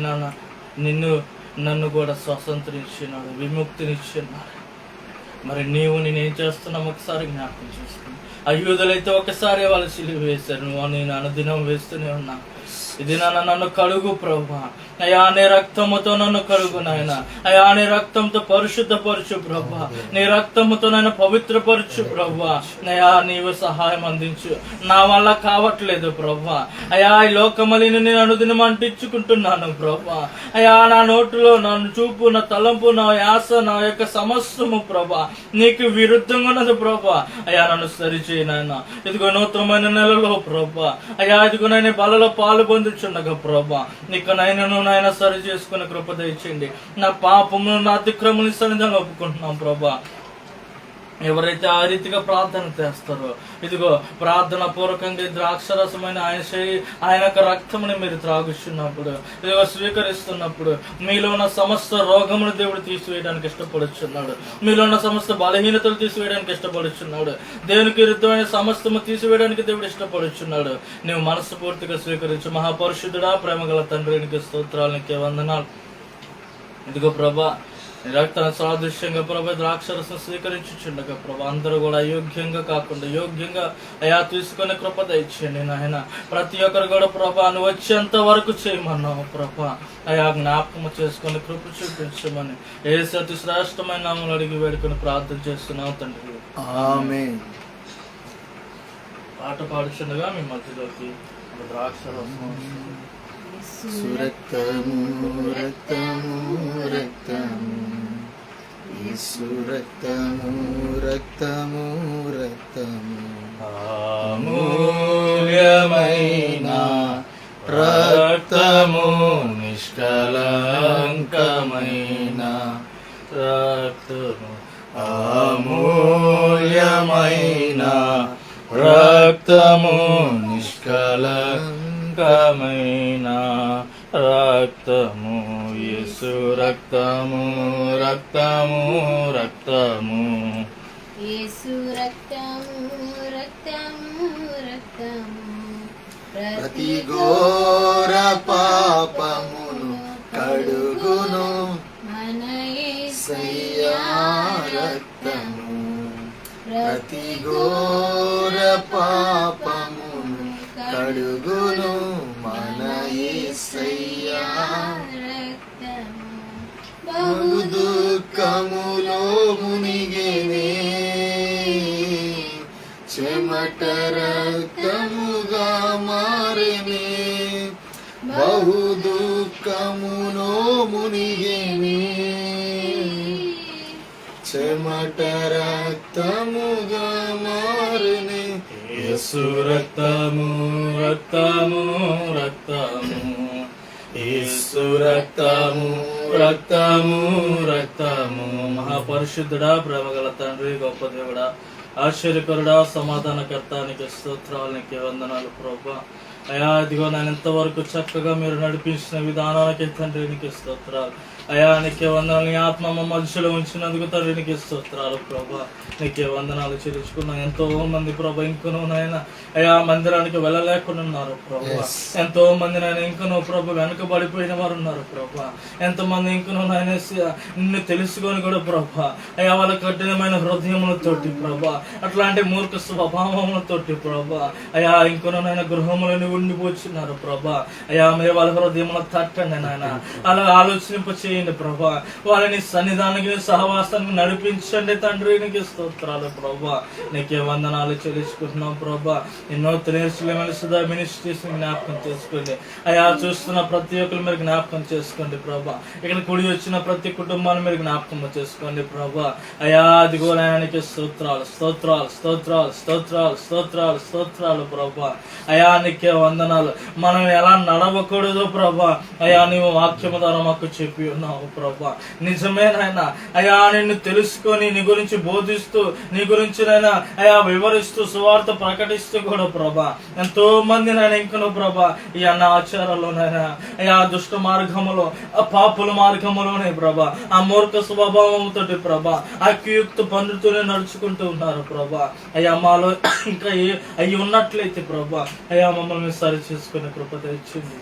నన్ను కూడా స్వతంత్రించినాడు, విముక్తినిచ్చినాడు. మరి నీవు నేనేం చేస్తున్నావు ఒకసారి జ్ఞాపకం చేసుకుని. అయ్యూదులైతే ఒకసారి వాళ్ళు సిలువ వేశారు, నువ్వు నేను అనుదినం వేస్తూనే ఉన్నా. ఇది నన్ను కడుగు ప్రభా, అయా నీ రక్తముతో నన్ను కడుగు నాయన. అయా నీ రక్తంతో పరిశుద్ధపరచు ప్రభా, నీ రక్తముతో నన్ను పవిత్రపరచు ప్రభా. అయా నీవు సహాయం అందించు, నా వల్ల కావట్లేదు ప్రభా. అయా ఈ లోకమలిని నేను అనుదినం అంటించుకుంటున్నాను ప్రభా. అయా నా నోటులో నన్ను చూపు, నా తలంపు, నా యాస, నా యొక్క సమస్తము ప్రభా నీకు విరుద్ధంగా ఉన్నది ప్రభా. అయా నన్ను సరిచేయి నాయన. ఇదిగో నూతనమైన నెలలో ప్రభా, అయా ఇదిగో నేను బలలో పాలు పొందుచుండగా ప్రభా నీకు నాయన సరి చేసుకునే కృప దయచేయండి. నా పాపము, నా అతిక్రమని సన్నిధానం ఒప్పుకుంటున్నాం ప్రభా. ఎవరైతే ఆ రీతిగా ప్రార్థన చేస్తారో, ఇదిగో ప్రార్థన పూర్వకంగా ద్రాక్షరసమైన ఆయన యొక్క రక్తముని మీరు త్రాగుచున్నప్పుడు, ఇదిగో స్వీకరిస్తున్నప్పుడు మీలో ఉన్న సమస్త రోగమును దేవుడు తీసివేయడానికి ఇష్టపడుచున్నాడు. మీలో ఉన్న సమస్త బలహీనతలు తీసివేయడానికి ఇష్టపడుచున్నాడు. దేవునికి విరుద్ధమైన సమస్తము తీసివేయడానికి దేవుడు ఇష్టపడుచున్నాడు. నువ్వు మనస్ఫూర్తిగా స్వీకరించు. మహాపరిశుద్ధుడా, ప్రేమగల తండ్రికి స్తోత్రాలకి వందనాలు. ఇదిగో ప్రభా రక్తాన్ని సాదృశ్యంగా ప్రభా ద్రాక్షరసం స్వీకరించుచుండగా ప్రభా అందరూ కూడా అయోగ్యంగా కాకుండా యోగ్యంగా అయా తీసుకునే కృప దయచేయండి నాయన. ప్రతి ఒక్కరు కూడా ప్రభా నువ్వు వచ్చేంత వరకు చేయమన్నావు ప్రభా. అయా జ్ఞాపకం చేసుకుని కృప చూపించమని యేసు అతి శ్రేష్టమైన నామములో అడిగి వేడుకొని ప్రార్థన చేస్తున్నావు తండ్రి, ఆమేన్. పాట పాడుచుండగా మీ మధ్యలోకి ద్రాక్షరసం సురక్తము రక్తము రక్తము యేసు రక్తము రక్తము రక్తము అమూల్యమైన రక్తము నిష్కలంకమైన రక్తము అమూల్యమైన రక్తము నిష్కలంకమైన రక్తము యేసు రక్తము రక్తము రక్తము యేసు రక్తము రక్తము రక్తము ప్రతి ఘోర పాపమును కడుగును మన యేసయ్యా రక్తము. ప్రతి ఘోర పాపమును కడుగును మన యేసయ్యా రక్తము. బహు దుఃఖములో మునిగెనే, చెమట రక్తముగా మారెనే. బహు దుఃఖములో మునిగెనే, చెమట రక్తముగా మారెనే. యేసు రక్తము రక్తము రక్తము యేసు రక్తము రక్తము రక్తము. మహాపరిశుద్ధుడా, ప్రేమగల తండ్రి, గొప్ప దేవుడా, ఆశ్చర్యకరుడా, సమాధానకర్తానికి స్తోత్రాలకి వందనాలు ప్రభా. అయా ఇదిగో నేను ఎంతవరకు చక్కగా మీరు నడిపించిన విధానానికి తండ్రికి స్తోత్రాలు. అయా నీకే వందనాలు. నీ ఆత్మ మా మధ్యలో ఉంచినందుకు తండ్రికి స్తోత్రాలు ప్రభా. నీకే వందనాలు చెల్లించుకున్నాను. ఎంతో మంది ప్రభా ఇంకనూ నాయన అయా మందిరానికి వెళ్ళలేకుండా ఉన్నారు ప్రభా. ఎంతో మంది నాయన ఇంకనూ ప్రభు వెనుకబడిపోయిన వారు ఉన్నారు ప్రభా. ఎంతమంది ఇంకనూ నాయన నిన్ను తెలుసుకొని కూడా ప్రభా అయా వాళ్ళ కఠినమైన హృదయములతోటి ప్రభా, అట్లాంటి మూర్ఖ స్వభావములతోటి ప్రభా అయా ఇంకనూ నాయన గృహములను ఉండిపోతున్నారు ప్రభా. అయా మీరు వాళ్ళ హృదయములు తట్టండి నాయన, అలా ఆలోచింప చేయండి ప్రభా. వాళ్ళని సన్నిధానానికి సహవాసానికి నడిపించండి తండ్రి. నీకు స్తోత్రాలు ప్రభా. నీకే వందనాలు చెల్లించుకుంటున్నాం ప్రభా. ఎన్నో సుధా మినిస్ట్రీస్ జ్ఞాపకం చేసుకోండి అయా. చూస్తున్న ప్రతి ఒక్కరు మీరు జ్ఞాపకం చేసుకోండి ప్రభా. ఇక్కడ కూడి వచ్చిన ప్రతి కుటుంబాన్ని మీరు జ్ఞాపకం చేసుకోండి ప్రభా. అయా అదిగో నాయనకి స్తోత్రాలు స్తోత్రాలు స్తోత్రాలు స్తోత్రాలు స్తోత్రాలు స్తోత్రాలు ప్రభా. అయా నీకే వందనాలు. మనం ఎలా నడవకూడదు ప్రభా అయా నీవు వాక్యము ద్వారా మాకు చెప్పి ఉన్నావు ప్రభా. నిజమే నాయన అయా నిన్ను తెలుసుకొని నీ గురించి బోధిస్తూ నీ గురించి నాయన అయా వివరిస్తూ సువార్త ప్రకటిస్తూ కూడా ప్రభా ఎంతో మంది నాయన ఇంకనూ ప్రభా ఈ అన్న ఆచారాల్లోనైనా అయా దుష్ట మార్గములో ఆ పాపుల మార్గములోనే ప్రభా ఆ మూర్ఖ స్వభావంతో ప్రభా అక్యుక్త పనులతోనే నడుచుకుంటూ ఉన్నారు ప్రభా. అయ్యా మాలో ఇంకా అయ్యి ఉన్నట్లయితే ప్రభా అయ్యా మమ్మల్ని సరి చేసుకునే కృప తెచ్చింది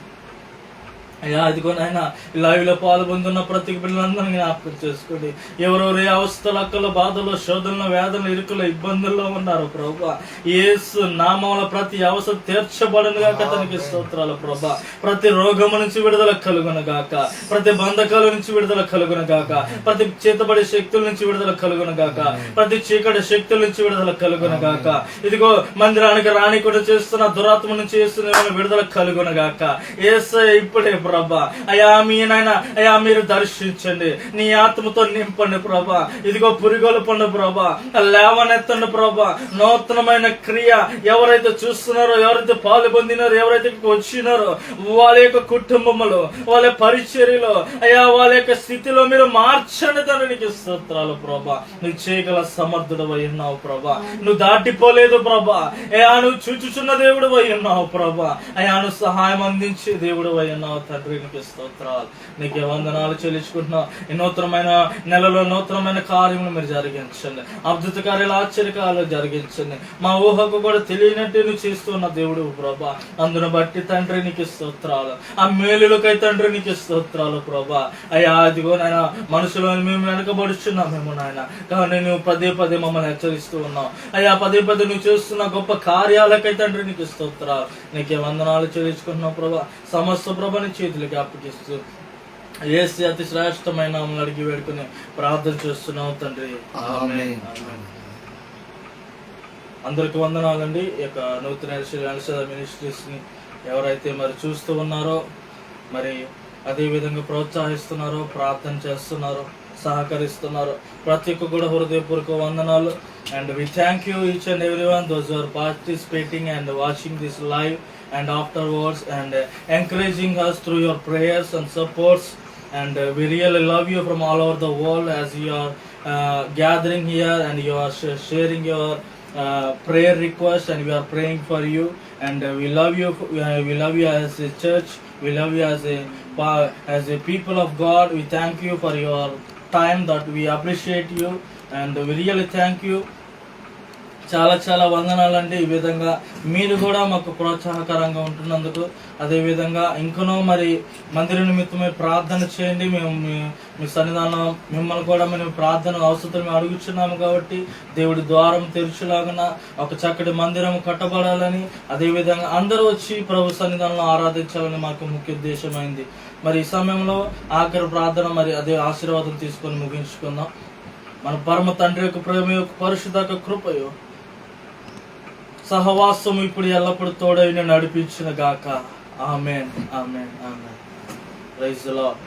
అయ్యా. అదిగో నాయన లైవ్ లో పాల్గొంటున్న ప్రతి పిల్లలందరినీ జ్ఞాపకం చేసుకోండి. ఎవరెవరు ఏ అవస్థలు, అక్కల బాధలు, శోధనలు, వేదనలు, ఇరుకులు, ఇబ్బందుల్లో ఉన్నారు ప్రభా. యేసు నామములో ప్రతి అవస్థ తీర్చబడును గాక. తనకి స్తోత్రాలు ప్రభా. ప్రతి రోగము నుంచి విడుదల కలుగును గాక. ప్రతి బంధకాల నుంచి విడుదల కలుగును గాక. ప్రతి చేతబడి శక్తుల నుంచి విడుదల కలుగును గాక. ప్రతి చీకటి శక్తుల నుంచి విడుదల కలుగును గాక. ఇదిగో మందిరానికి రానికుండా చేస్తున్న దురాత్మ నుంచి చేస్తున్న విడుదల కలుగును గాక. యేసయ్య ఇప్పుడే ప్రభా అయ్యా మీ నాయన అయ్యా మీరు దర్శించండి, నీ ఆత్మతో నింపండి ప్రభా. ఇదిగో పురిగొల్పండి ప్రభా, లేవనెత్తండి ప్రభా. నూతనమైన క్రియ ఎవరైతే చూస్తున్నారో, ఎవరైతే పాలు పొందినారో, ఎవరైతే వచ్చినారో వాళ్ళ యొక్క కుటుంబములో, వాళ్ళ పరిచర్యలో అయ్యా వాళ్ళ యొక్క స్థితిలో మీరు మార్చండి తండ్రి. నీకు స్తోత్రాలు ప్రభా. నువ్వు చేయగల సమర్థుడు అయి ఉన్నావు ప్రభా. నువ్వు దాటిపోలేదు ప్రభా. అయ్యా నువ్వు చూచుచున్న దేవుడు అయి ఉన్నావు ప్రభా. అయ్యా నువ్వు సహాయం అందించే దేవుడు అయి ఉన్నావు తండ్రి. నీకు స్తోత్రాలు, నీకే వందనాలు చెల్లించుకుంటున్నావు. ఈ నూతనమైన నెలలో నూతనమైన కార్యములు మీరు జరిగించండి. అద్భుత కార్యాలు, ఆశ్చర్యకాలు జరిగించండి. మా ఊహకు కూడా తెలియనట్టు నువ్వు చేస్తున్న దేవుడు ప్రభా. అందును బట్టి తండ్రి నీకు స్తోత్రాలు. ఆ మేలులకై తండ్రి నీకు స్తోత్రాలు ప్రభా. అయ్యా అదిగో నాయన మనుషులను మేము వెనకబడుచున్నాం మేము నాయన, కానీ నువ్వు పదే పదే మమ్మల్ని హెచ్చరిస్తూ ఉన్నావు అయ్యా. పదే పదే నువ్వు చేస్తున్న గొప్ప కార్యాలకై తండ్రి నీకు స్తోత్రాలు. నీకే వందనాలు చెల్లించుకుంటున్నావు ప్రభా. సమస్త ప్రభని చేతులకి అప్పగిస్తూ యేసు అతి శ్రేష్టమైన నామములో అడిగి వేడుకుని ప్రార్థన చేస్తున్నావు తండ్రి. ఆమేన్. అందరికి వందనాలండి. ఈ యొక్క నూతన మినిస్ట్రీస్ ని ఎవరైతే మరి చూస్తూ ఉన్నారో, మరి అదే విధంగా ప్రోత్సహిస్తున్నారో, ప్రార్థన చేస్తున్నారో, సహకరిస్తున్నారు, ప్రతి ఒక్క కూడా హృదయపూర్వక వందనాలు. And we thank you each and everyone those are participating and watching this live and afterwards and encouraging us through your prayers and supports. And we really love you from all over the world as you are gathering here and you are sharing your prayer requests, and we are praying for you. And we love you. We love you as a church. We love you as a people of God. We thank you for your time, that we appreciate you and we really thank you. చాలా చాలా వందనాలండి. ఈ విధంగా మీరు కూడా మాకు ప్రోత్సాహకరంగా ఉంటున్నందుకు. అదేవిధంగా ఇంకనో మరి మందిర నిమిత్తమై ప్రార్థన చేయండి. మేము మీ సన్నిధానం మిమ్మల్ని కూడా మేము ప్రార్థన అవసరం అడుగుచున్నాము కాబట్టి దేవుడి ద్వారం తెరుచులాగున ఒక చక్కటి మందిరం కట్టబడాలని, అదేవిధంగా అందరూ వచ్చి ప్రభు సన్నిధానంలో ఆరాధించాలని మాకు ముఖ్య ఉద్దేశమైంది. మరి ఈ సమయంలో ఆఖరి ప్రార్థన మరి అదే ఆశీర్వాదం తీసుకొని ముగించుకుందాం. మన పరమ తండ్రి యొక్క ప్రేమ యొక్క పరిశుద్ధ కృపయో సహవాసం ఇప్పుడు ఎల్లప్పుడు తోడై నడిపించిన గాక. ఆమేన్, ఆమేన్, ఆమేన్. Praise the lord.